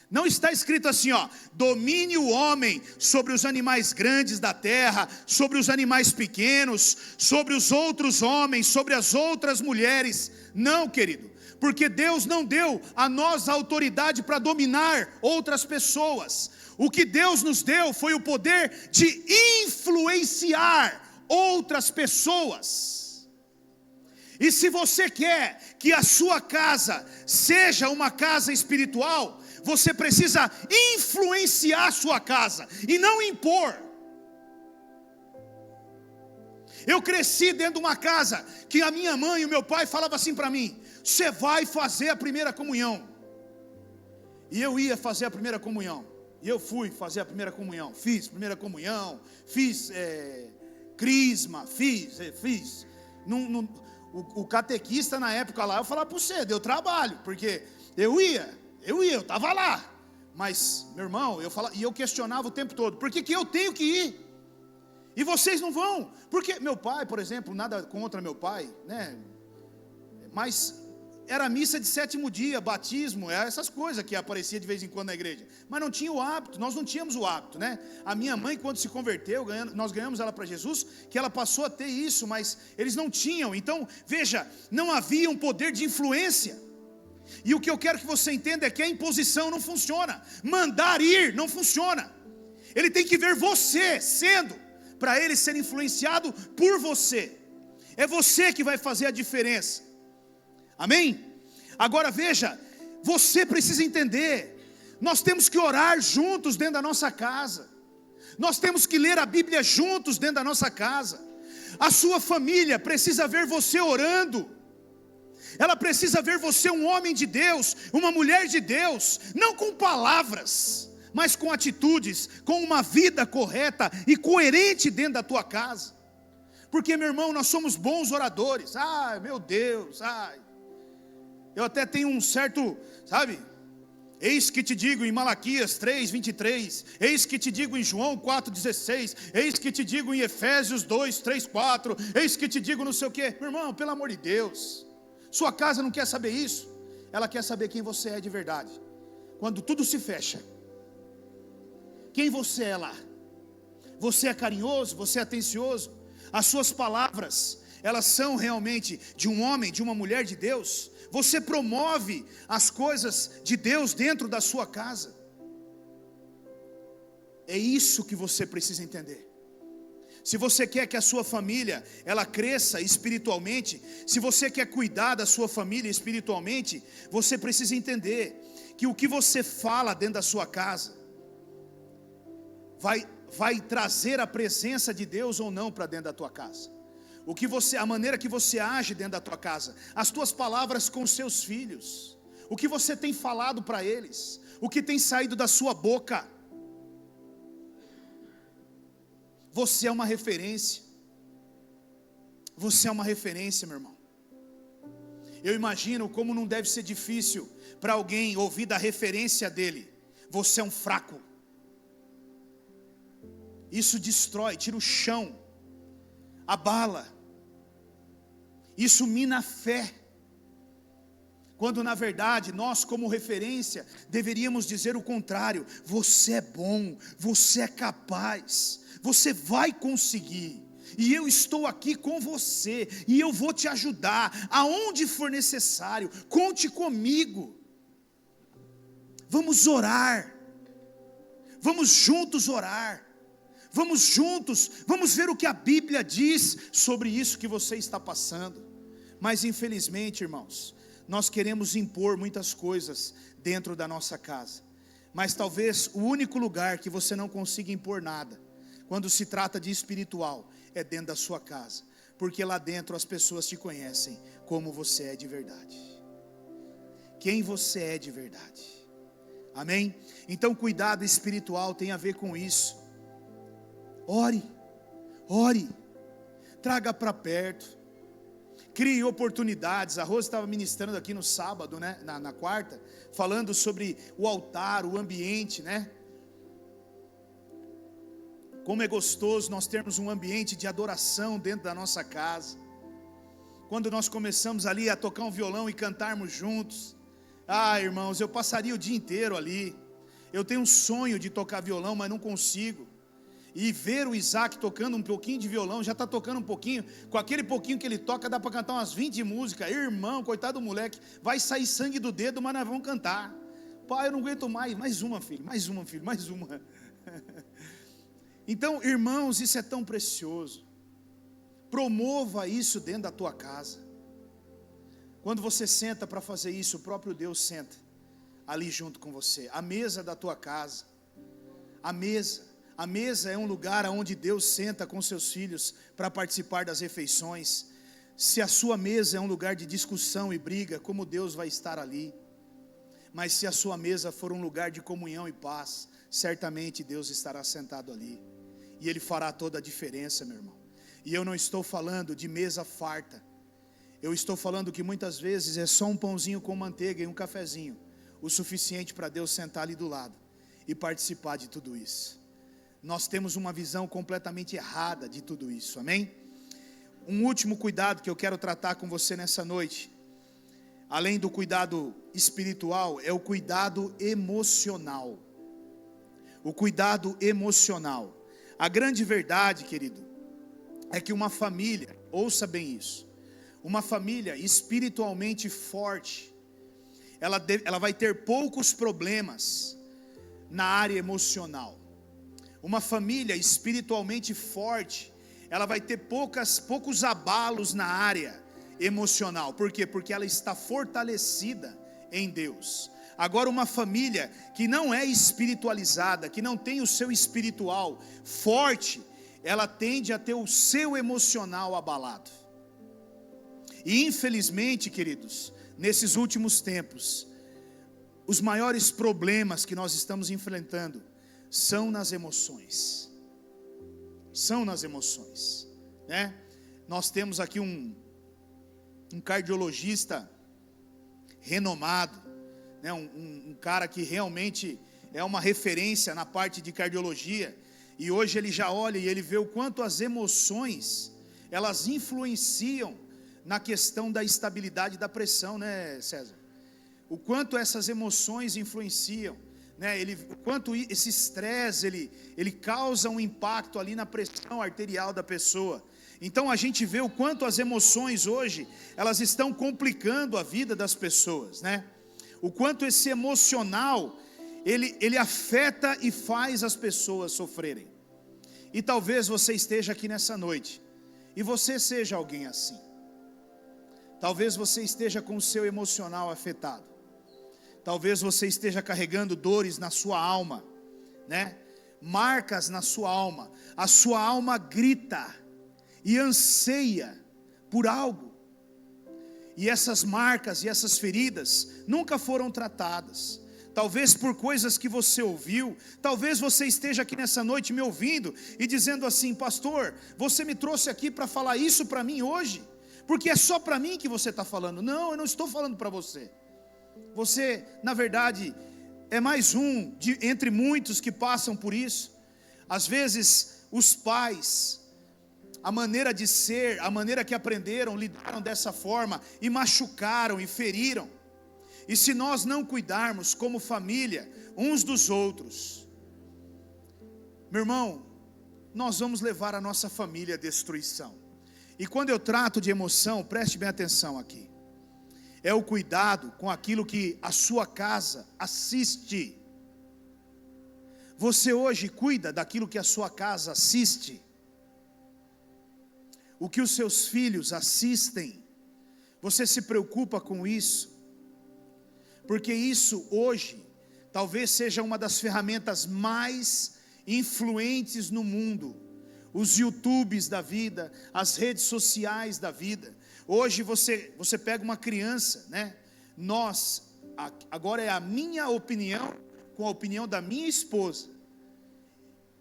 Não está escrito assim, ó: domine o homem sobre os animais grandes da terra, sobre os animais pequenos, sobre os outros homens, sobre as outras mulheres. Não, querido, porque Deus não deu a nós a autoridade para dominar outras pessoas. O que Deus nos deu foi o poder de influenciar outras pessoas. E se você quer que a sua casa seja uma casa espiritual, você precisa influenciar a sua casa e não impor. Eu cresci dentro de uma casa que a minha mãe e o meu pai falavam assim para mim: você vai fazer a primeira comunhão. E eu ia fazer a primeira comunhão. E eu fui fazer a primeira comunhão. Fiz primeira comunhão, fiz crisma, fiz. O catequista na época lá, eu falava para você, deu trabalho, porque eu estava lá. Mas, meu irmão, eu questionava o tempo todo: por que eu tenho que ir? E vocês não vão? Porque meu pai, por exemplo, nada contra meu pai, né? Mas era missa de sétimo dia, batismo, essas coisas que aparecia de vez em quando na igreja. Mas não tinha o hábito, nós não tínhamos o hábito, né? A minha mãe, quando se converteu, nós ganhamos ela para Jesus, que ela passou a ter isso, mas eles não tinham. Então, veja, não havia um poder de influência. E o que eu quero que você entenda é que a imposição não funciona. Mandar ir não funciona. Ele tem que ver você sendo, para ele ser influenciado por você. É você que vai fazer a diferença. Amém? Agora veja, você precisa entender, nós temos que orar juntos dentro da nossa casa. Nós temos que ler a Bíblia juntos dentro da nossa casa. A sua família precisa ver você orando. Ela precisa ver você um homem de Deus, uma mulher de Deus, não com palavras, mas com atitudes, com uma vida correta e coerente dentro da tua casa. Porque, meu irmão, nós somos bons oradores. Ai, meu Deus, ai. Eu até tenho um certo, sabe? Eis que te digo em Malaquias 3:23, eis que te digo em João 4:16, eis que te digo em Efésios 2:3-4, eis que te digo não sei o quê. Meu irmão, pelo amor de Deus, sua casa não quer saber isso. Ela quer saber quem você é de verdade. Quando tudo se fecha, quem você é lá? Você é carinhoso? Você é atencioso? As suas palavras, elas são realmente de um homem, de uma mulher de Deus? Você promove as coisas de Deus dentro da sua casa? É isso que você precisa entender. Se você quer que a sua família, ela cresça espiritualmente, se você quer cuidar da sua família espiritualmente, você precisa entender que o que você fala dentro da sua casa vai trazer a presença de Deus ou não para dentro da tua casa. A maneira que você age dentro da tua casa, as tuas palavras com seus filhos, o que você tem falado para eles, o que tem saído da sua boca. Você é uma referência. Você é uma referência, meu irmão. Eu imagino como não deve ser difícil para alguém ouvir da referência dele: você é um fraco. Isso destrói, tira o chão, abala. Isso mina a fé. Quando na verdade nós, como referência, deveríamos dizer o contrário: você é bom, você é capaz, você vai conseguir. E eu estou aqui com você, e eu vou te ajudar, aonde for necessário, conte comigo. Vamos orar, vamos juntos orar, vamos juntos, vamos ver o que a Bíblia diz sobre isso que você está passando. Mas infelizmente, irmãos, nós queremos impor muitas coisas dentro da nossa casa, mas talvez o único lugar que você não consiga impor nada, quando se trata de espiritual, é dentro da sua casa, porque lá dentro as pessoas te conhecem como você é de verdade, quem você é de verdade, amém? Então cuidado espiritual tem a ver com isso. Ore, traga para perto, crie oportunidades. A Rosa estava ministrando aqui no sábado, né? na quarta, falando sobre o altar, o ambiente, né? Como é gostoso nós termos um ambiente de adoração dentro da nossa casa. Quando nós começamos ali a tocar um violão e cantarmos juntos, irmãos, eu passaria o dia inteiro ali. Eu tenho um sonho de tocar violão, mas não consigo. E ver o Isaac tocando um pouquinho de violão, já está tocando um pouquinho, com aquele pouquinho que ele toca, dá para cantar umas 20 músicas. Irmão, coitado do moleque, vai sair sangue do dedo, mas nós vamos cantar. Pai, eu não aguento mais uma, filho, mais uma. Então, irmãos, isso é tão precioso. Promova isso dentro da tua casa. Quando você senta para fazer isso, o próprio Deus senta ali junto com você. A mesa da tua casa, a mesa é um lugar onde Deus senta com seus filhos para participar das refeições. Se a sua mesa é um lugar de discussão e briga, como Deus vai estar ali? Mas se a sua mesa for um lugar de comunhão e paz, certamente Deus estará sentado ali. E Ele fará toda a diferença, meu irmão. E eu não estou falando de mesa farta. Eu estou falando que muitas vezes é só um pãozinho com manteiga e um cafezinho, o suficiente para Deus sentar ali do lado e participar de tudo isso. Nós temos uma visão completamente errada de tudo isso, amém? Um último cuidado que eu quero tratar com você nessa noite, além do cuidado espiritual, é o cuidado emocional. O cuidado emocional. A grande verdade, querido, é que uma família, ouça bem isso, uma família espiritualmente forte, ela vai ter poucos problemas na área emocional. Uma família espiritualmente forte, ela vai ter poucos abalos na área emocional. Por quê? Porque ela está fortalecida em Deus. Agora, uma família que não é espiritualizada, que não tem o seu espiritual forte, ela tende a ter o seu emocional abalado. E infelizmente, queridos, nesses últimos tempos, os maiores problemas que nós estamos enfrentando são nas emoções. São nas emoções, né? Nós temos aqui um cardiologista renomado, né? Um cara que realmente é uma referência na parte de cardiologia. E hoje ele já olha e ele vê o quanto as emoções, elas influenciam na questão da estabilidade da pressão, né, César? O quanto essas emoções influenciam, né? O quanto esse estresse, ele causa um impacto ali na pressão arterial da pessoa. Então a gente vê o quanto as emoções hoje, elas estão complicando a vida das pessoas, né? O quanto esse emocional, ele afeta e faz as pessoas sofrerem. E talvez você esteja aqui nessa noite, e você seja alguém assim. Talvez você esteja com o seu emocional afetado. Talvez você esteja carregando dores na sua alma, né? Marcas na sua alma. A sua alma grita e anseia por algo. e essas marcas e essas feridas nunca foram tratadas. Talvez por coisas que você ouviu, talvez você esteja aqui nessa noite me ouvindo e dizendo assim: pastor, você me trouxe aqui para falar isso para mim hoje? Porque é só para mim que você está falando. Não, eu não estou falando para você. Você, na verdade, é mais um entre muitos que passam por isso. Às vezes, os pais, a maneira de ser, a maneira que aprenderam, lidaram dessa forma e machucaram e feriram. E se nós não cuidarmos como família, uns dos outros, meu irmão, nós vamos levar a nossa família à destruição. E quando eu trato de emoção, preste bem atenção aqui, é o cuidado com aquilo que a sua casa assiste. Você hoje cuida daquilo que a sua casa assiste? O que os seus filhos assistem? Você se preocupa com isso? Porque isso hoje talvez seja uma das ferramentas mais influentes no mundo. Os YouTubes da vida, as redes sociais da vida. Hoje você pega uma criança, né? Agora é a minha opinião com a opinião da minha esposa.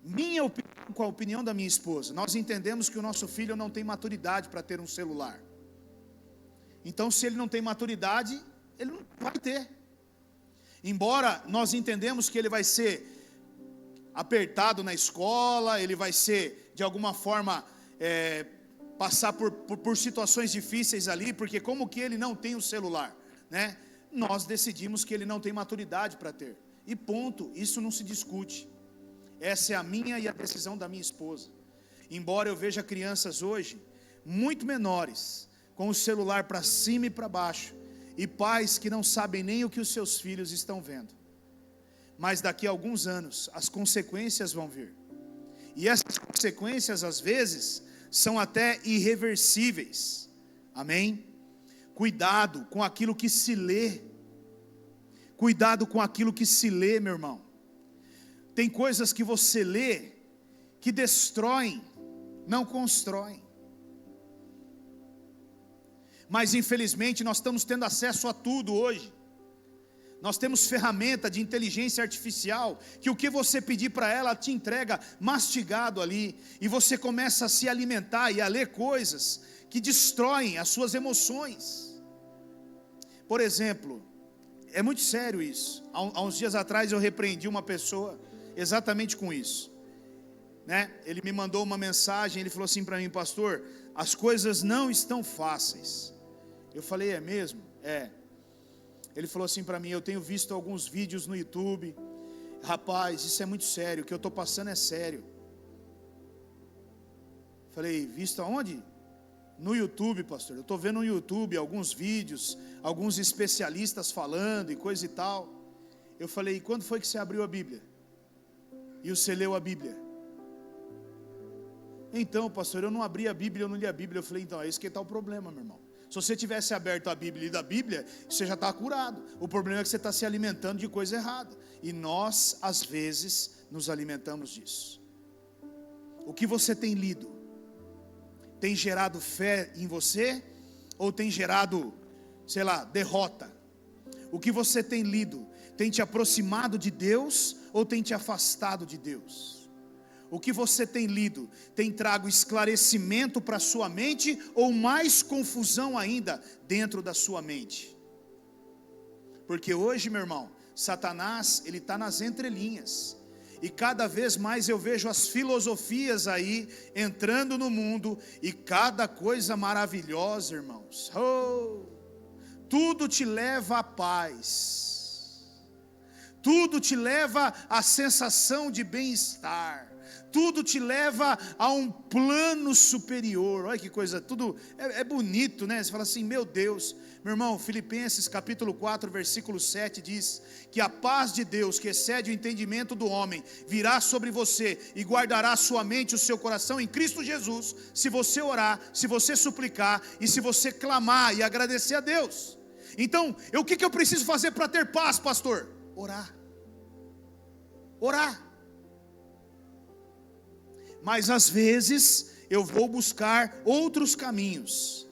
Minha opinião com a opinião da minha esposa. Nós entendemos que o nosso filho não tem maturidade para ter um celular. Então, se ele não tem maturidade, ele não vai ter. Embora nós entendemos que ele vai ser apertado na escola, ele vai ser, de alguma forma, passar por situações difíceis ali, porque como que ele não tem o celular, né? Nós decidimos que ele não tem maturidade para ter, e ponto, isso não se discute. Essa é a minha e a decisão da minha esposa. Embora eu veja crianças hoje, muito menores, com o celular para cima e para baixo, e pais que não sabem nem o que os seus filhos estão vendo. Mas daqui a alguns anos, as consequências vão vir. E essas consequências, às vezes, são até irreversíveis. Amém? Cuidado com aquilo que se lê. Cuidado com aquilo que se lê, meu irmão. Tem coisas que você lê que destroem, não constroem. Mas infelizmente nós estamos tendo acesso a tudo hoje. Nós temos ferramenta de inteligência artificial, que o que você pedir para ela te entrega mastigado ali, e você começa a se alimentar e a ler coisas que destroem as suas emoções. Por exemplo, é muito sério isso. Há uns dias atrás eu repreendi uma pessoa exatamente com isso, né? Ele me mandou uma mensagem, ele falou assim para mim: pastor, as coisas não estão fáceis. Eu falei: é mesmo? É. Ele falou assim para mim: eu tenho visto alguns vídeos no YouTube, rapaz, isso é muito sério, o que eu estou passando é sério. Falei: visto aonde? No YouTube, pastor. Eu estou vendo no YouTube alguns vídeos, alguns especialistas falando e coisa e tal. Eu falei: e quando foi que você abriu a Bíblia? E você leu a Bíblia? Então, pastor, eu não abri a Bíblia, eu não li a Bíblia. Eu falei: então, é isso que está o problema, meu irmão. Se você tivesse aberto a Bíblia e lido a Bíblia, você já está curado. O problema é que você está se alimentando de coisa errada. E nós, às vezes, nos alimentamos disso. O que você tem lido? Tem gerado fé em você? Ou tem gerado, sei lá, derrota? O que você tem lido? Tem te aproximado de Deus? Ou tem te afastado de Deus? O que você tem lido tem trago esclarecimento para a sua mente ou mais confusão ainda dentro da sua mente? Porque hoje, meu irmão, Satanás, ele está nas entrelinhas. E cada vez mais eu vejo as filosofias aí entrando no mundo, e cada coisa maravilhosa, irmãos. Oh, tudo te leva à paz. Tudo te leva à sensação de bem-estar. Tudo te leva a um plano superior. Olha que coisa, tudo é bonito, né? Você fala assim: meu Deus. Meu irmão, Filipenses capítulo 4, versículo 7 diz que a paz de Deus, que excede o entendimento do homem, virá sobre você e guardará a sua mente e o seu coração em Cristo Jesus, se você orar, se você suplicar e se você clamar e agradecer a Deus. Então, o que eu preciso fazer para ter paz, pastor? Orar. Orar. Mas às vezes eu vou buscar outros caminhos.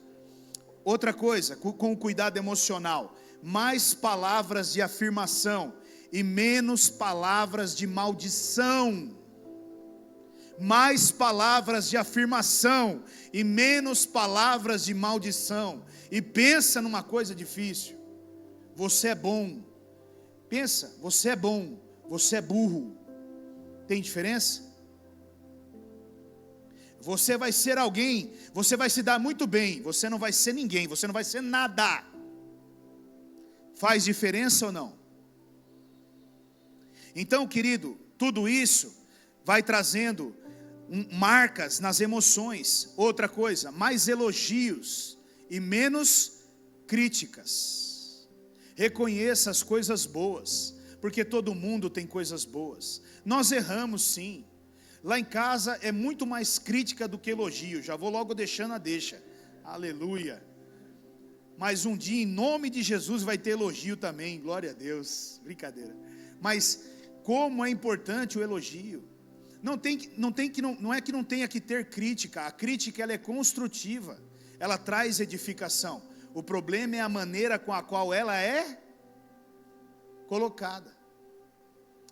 Outra coisa, com o cuidado emocional, mais palavras de afirmação e menos palavras de maldição. Mais palavras de afirmação e menos palavras de maldição. E pensa numa coisa difícil: você é bom. Pensa, você é bom, você é burro. Tem diferença? Você vai ser alguém, você vai se dar muito bem, você não vai ser ninguém, você não vai ser nada. Faz diferença ou não? Então, querido, tudo isso vai trazendo marcas nas emoções. Outra coisa, mais elogios e menos críticas. Reconheça as coisas boas, porque todo mundo tem coisas boas. Nós erramos sim. Lá em casa é muito mais crítica do que elogio. Já vou logo deixando a deixa. Aleluia. Mas um dia, em nome de Jesus, vai ter elogio também. Glória a Deus. Brincadeira. Mas como é importante o elogio. Não é que não tenha que ter crítica. A crítica, ela é construtiva. Ela traz edificação. O problema é a maneira com a qual ela é colocada.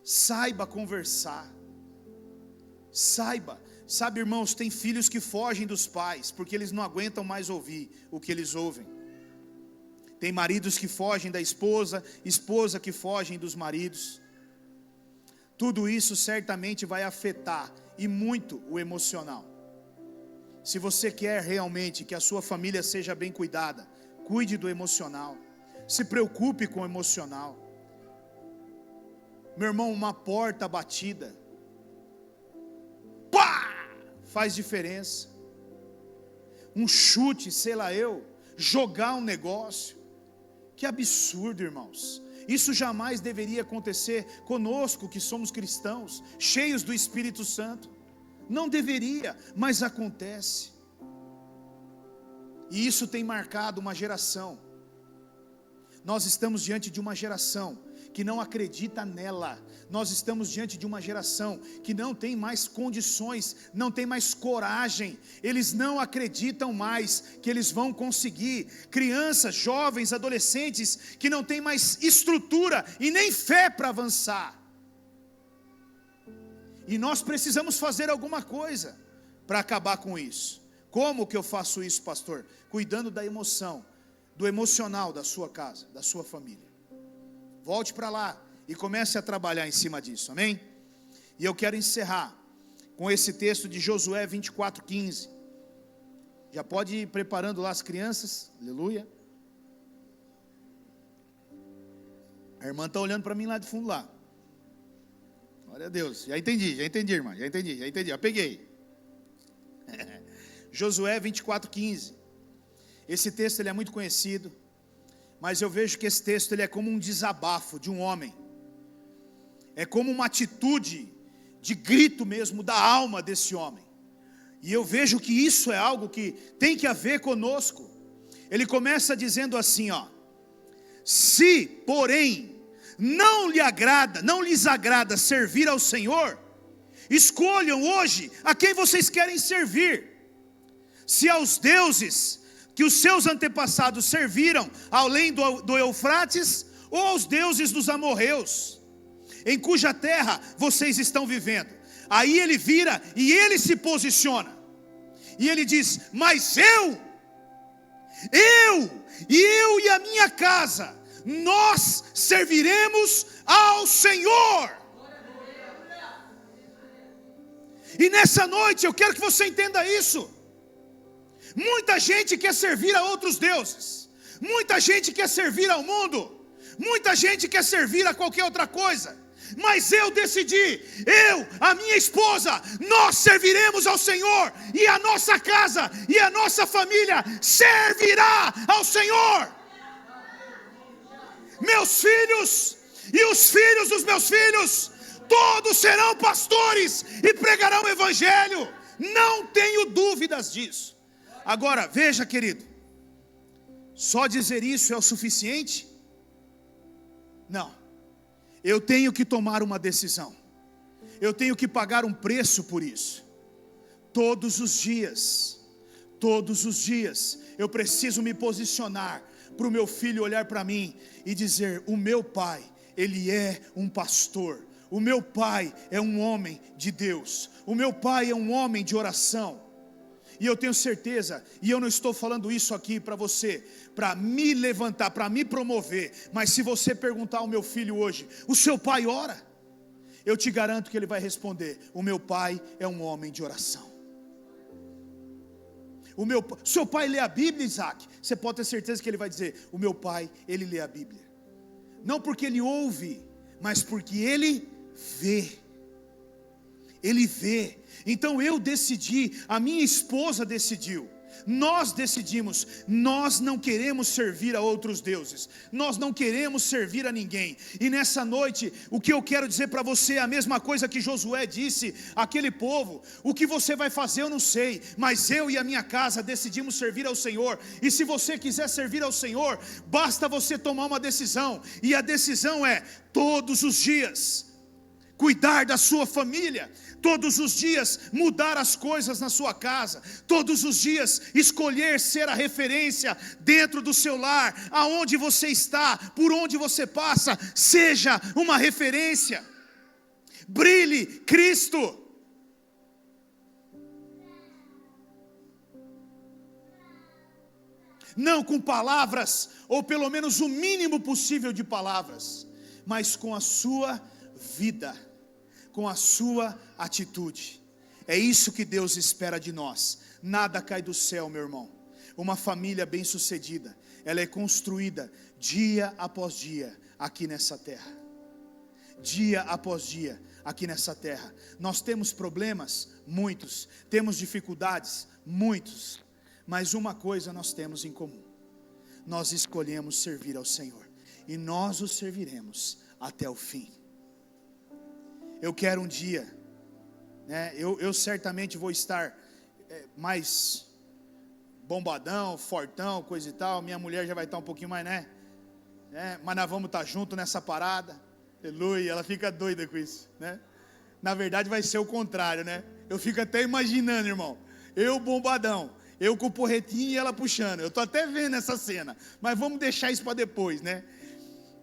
Saiba conversar. Sabe, irmãos, tem filhos que fogem dos pais, porque eles não aguentam mais ouvir o que eles ouvem. Tem maridos que fogem da esposa que fogem dos maridos. Tudo isso certamente vai afetar, e muito, o emocional. Se você quer realmente que a sua família seja bem cuidada, cuide do emocional. Se preocupe com o emocional. Meu irmão, uma porta batida, pá, faz diferença. Um chute, sei lá jogar um negócio. Que absurdo, irmãos. Isso jamais deveria acontecer conosco que somos cristãos, cheios do Espírito Santo. Não deveria, mas acontece. E isso tem marcado uma geração. Nós estamos diante de uma geração que não acredita nela. Nós estamos diante de uma geração que não tem mais condições, não tem mais coragem. Eles não acreditam mais que eles vão conseguir. Crianças, jovens, adolescentes que não têm mais estrutura e nem fé para avançar. E nós precisamos fazer alguma coisa para acabar com isso. Como que eu faço isso, pastor? Cuidando da emoção, do emocional da sua casa, da sua família. Volte para lá e comece a trabalhar em cima disso, amém? E eu quero encerrar com esse texto de Josué 24:15. Já pode ir preparando lá as crianças, aleluia. A irmã está olhando para mim lá de fundo lá. Glória a Deus, já entendi, irmã, já entendi, já peguei. Josué 24:15. Esse texto ele é muito conhecido, mas eu vejo que esse texto ele é como um desabafo de um homem. É como uma atitude de grito mesmo da alma desse homem. E eu vejo que isso é algo que tem que haver conosco. Ele começa dizendo assim, se, porém, não lhes agrada servir ao Senhor, escolham hoje a quem vocês querem servir. Se aos deuses que os seus antepassados serviram além do Eufrates, ou aos deuses dos amorreus, em cuja terra vocês estão vivendo. Aí ele vira e ele se posiciona, e ele diz, mas eu e a minha casa, nós serviremos ao Senhor. E nessa noite eu quero que você entenda isso. Muita gente quer servir a outros deuses, muita gente quer servir ao mundo, muita gente quer servir a qualquer outra coisa, mas eu decidi, a minha esposa, nós serviremos ao Senhor, e a nossa casa e a nossa família servirá ao Senhor. Meus filhos e os filhos dos meus filhos, todos serão pastores e pregarão o evangelho, não tenho dúvidas disso. Agora, veja, querido, só dizer isso é o suficiente? Não, eu tenho que tomar uma decisão, eu tenho que pagar um preço por isso, todos os dias, Todos os dias eu preciso me posicionar para o meu filho olhar para mim e dizer: o meu pai, ele é um pastor. O meu pai é um homem de Deus. O meu pai é um homem de oração. E eu tenho certeza, e eu não estou falando isso aqui para você, para me levantar, para me promover, mas se você perguntar ao meu filho hoje: o seu pai ora? Eu te garanto que ele vai responder: o meu pai é um homem de oração. Seu pai lê a Bíblia, Isaac? Você pode ter certeza que ele vai dizer: o meu pai, ele lê a Bíblia. Não porque ele ouve, mas porque ele vê. Ele vê. Então eu decidi, a minha esposa decidiu, nós decidimos, nós não queremos servir a outros deuses, nós não queremos servir a ninguém. E nessa noite, o que eu quero dizer para você é a mesma coisa que Josué disse àquele povo: o que você vai fazer eu não sei, mas eu e a minha casa decidimos servir ao Senhor. E se você quiser servir ao Senhor, basta você tomar uma decisão, e a decisão é: todos os dias cuidar da sua família, todos os dias mudar as coisas na sua casa, todos os dias escolher ser a referência dentro do seu lar, aonde você está, por onde você passa, seja uma referência, brilhe Cristo. Não com palavras, ou pelo menos o mínimo possível de palavras, mas com a sua vida, com a sua atitude. É isso que Deus espera de nós. Nada cai do céu, meu irmão. Uma família bem-sucedida, ela é construída dia após dia aqui nessa terra. Dia após dia aqui nessa terra. Nós temos problemas, muitos. Temos dificuldades, muitos. Mas uma coisa nós temos em comum: nós escolhemos servir ao Senhor, e nós o serviremos até o fim. Eu quero um dia, né, eu certamente vou estar mais bombadão, fortão, coisa e tal. Minha mulher já vai estar um pouquinho mais, né? Mas nós vamos estar juntos nessa parada. Aleluia, ela fica doida com isso, né? Na verdade vai ser o contrário, né? Eu fico até imaginando, irmão, eu bombadão, eu com o porretinho e ela puxando. Eu estou até vendo essa cena, mas vamos deixar isso para depois, né?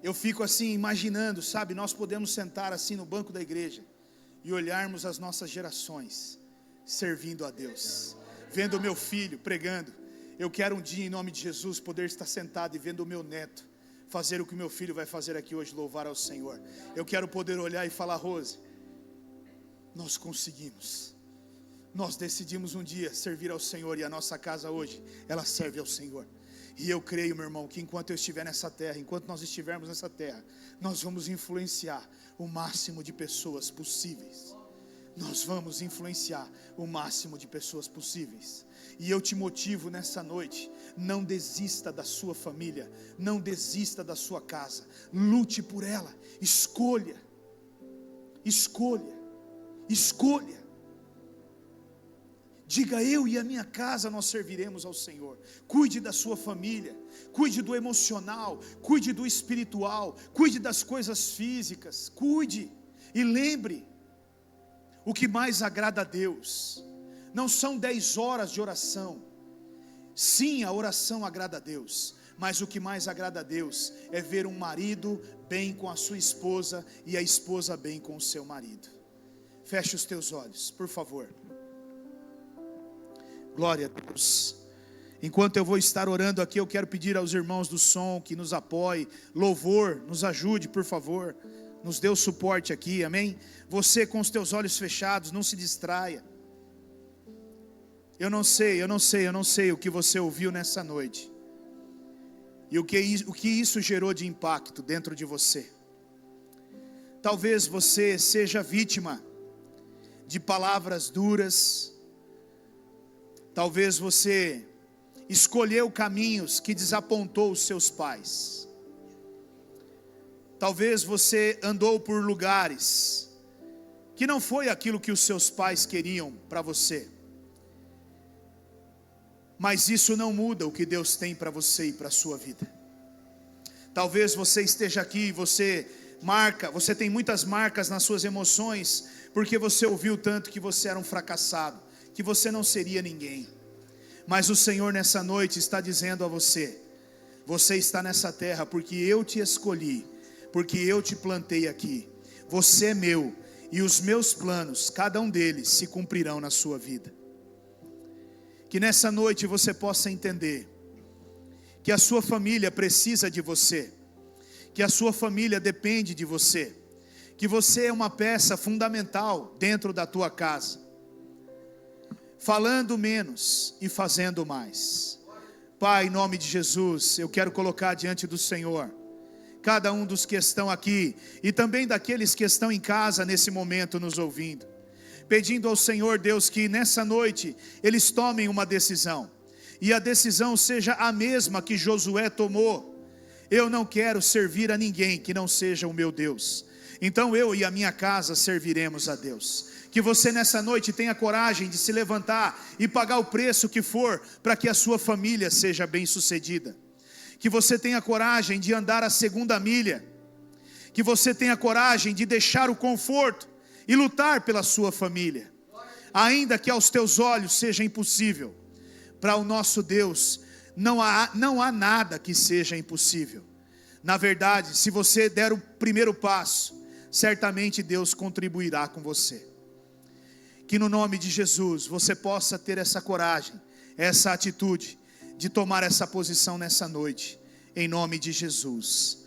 Eu fico assim imaginando, sabe, nós podemos sentar assim no banco da igreja e olharmos as nossas gerações servindo a Deus, vendo o meu filho pregando. Eu quero um dia, em nome de Jesus, poder estar sentado e vendo o meu neto fazer o que o meu filho vai fazer aqui hoje, louvar ao Senhor. Eu quero poder olhar e falar: Rose, nós conseguimos, nós decidimos um dia servir ao Senhor, e a nossa casa hoje, ela serve ao Senhor. E eu creio, meu irmão, que enquanto eu estiver nessa terra, enquanto nós estivermos nessa terra, nós vamos influenciar o máximo de pessoas possíveis. Nós vamos influenciar o máximo de pessoas possíveis. E eu te motivo nessa noite: não desista da sua família, não desista da sua casa, lute por ela, escolha, escolha. Diga: eu e a minha casa nós serviremos ao Senhor. Cuide da sua família, cuide do emocional, cuide do espiritual, cuide das coisas físicas, cuide. E lembre, o que mais agrada a Deus não são 10 horas de oração. Sim, a oração agrada a Deus, mas o que mais agrada a Deus é ver um marido bem com a sua esposa e a esposa bem com o seu marido. Feche os teus olhos, por favor. Glória a Deus. Enquanto eu vou estar orando aqui, eu quero pedir aos irmãos do som que nos apoiem. Louvor, nos ajude, por favor. Nos dê o suporte aqui, amém? Você com os teus olhos fechados, não se distraia. Eu não sei o que você ouviu nessa noite. E o que isso gerou de impacto dentro de você. Talvez você seja vítima de palavras duras. Talvez você escolheu caminhos que desapontou os seus pais. Talvez você andou por lugares que não foi aquilo que os seus pais queriam para você. Mas isso não muda o que Deus tem para você e para a sua vida. Talvez você esteja aqui e você tem muitas marcas nas suas emoções, porque você ouviu tanto que você era um fracassado, que você não seria ninguém. Mas o Senhor nessa noite está dizendo a você: você está nessa terra porque eu te escolhi, porque eu te plantei aqui. Você é meu, e os meus planos, cada um deles, se cumprirão na sua vida. Que nessa noite você possa entender que a sua família precisa de você, que a sua família depende de você, que você é uma peça fundamental dentro da tua casa. Falando menos e fazendo mais. Pai, em nome de Jesus, eu quero colocar diante do Senhor cada um dos que estão aqui e também daqueles que estão em casa nesse momento nos ouvindo, pedindo ao Senhor Deus que nessa noite eles tomem uma decisão, e a decisão seja a mesma que Josué tomou: eu não quero servir a ninguém que não seja o meu Deus, então eu e a minha casa serviremos a Deus. Que você nessa noite tenha coragem de se levantar e pagar o preço que for para que a sua família seja bem sucedida. Que você tenha coragem de andar a segunda milha. Que você tenha coragem de deixar o conforto e lutar pela sua família. Ainda que aos teus olhos seja impossível, para o nosso Deus não há nada que seja impossível. Na verdade, se você der o primeiro passo, certamente Deus contribuirá com você. Que no nome de Jesus você possa ter essa coragem, essa atitude de tomar essa posição nessa noite, em nome de Jesus.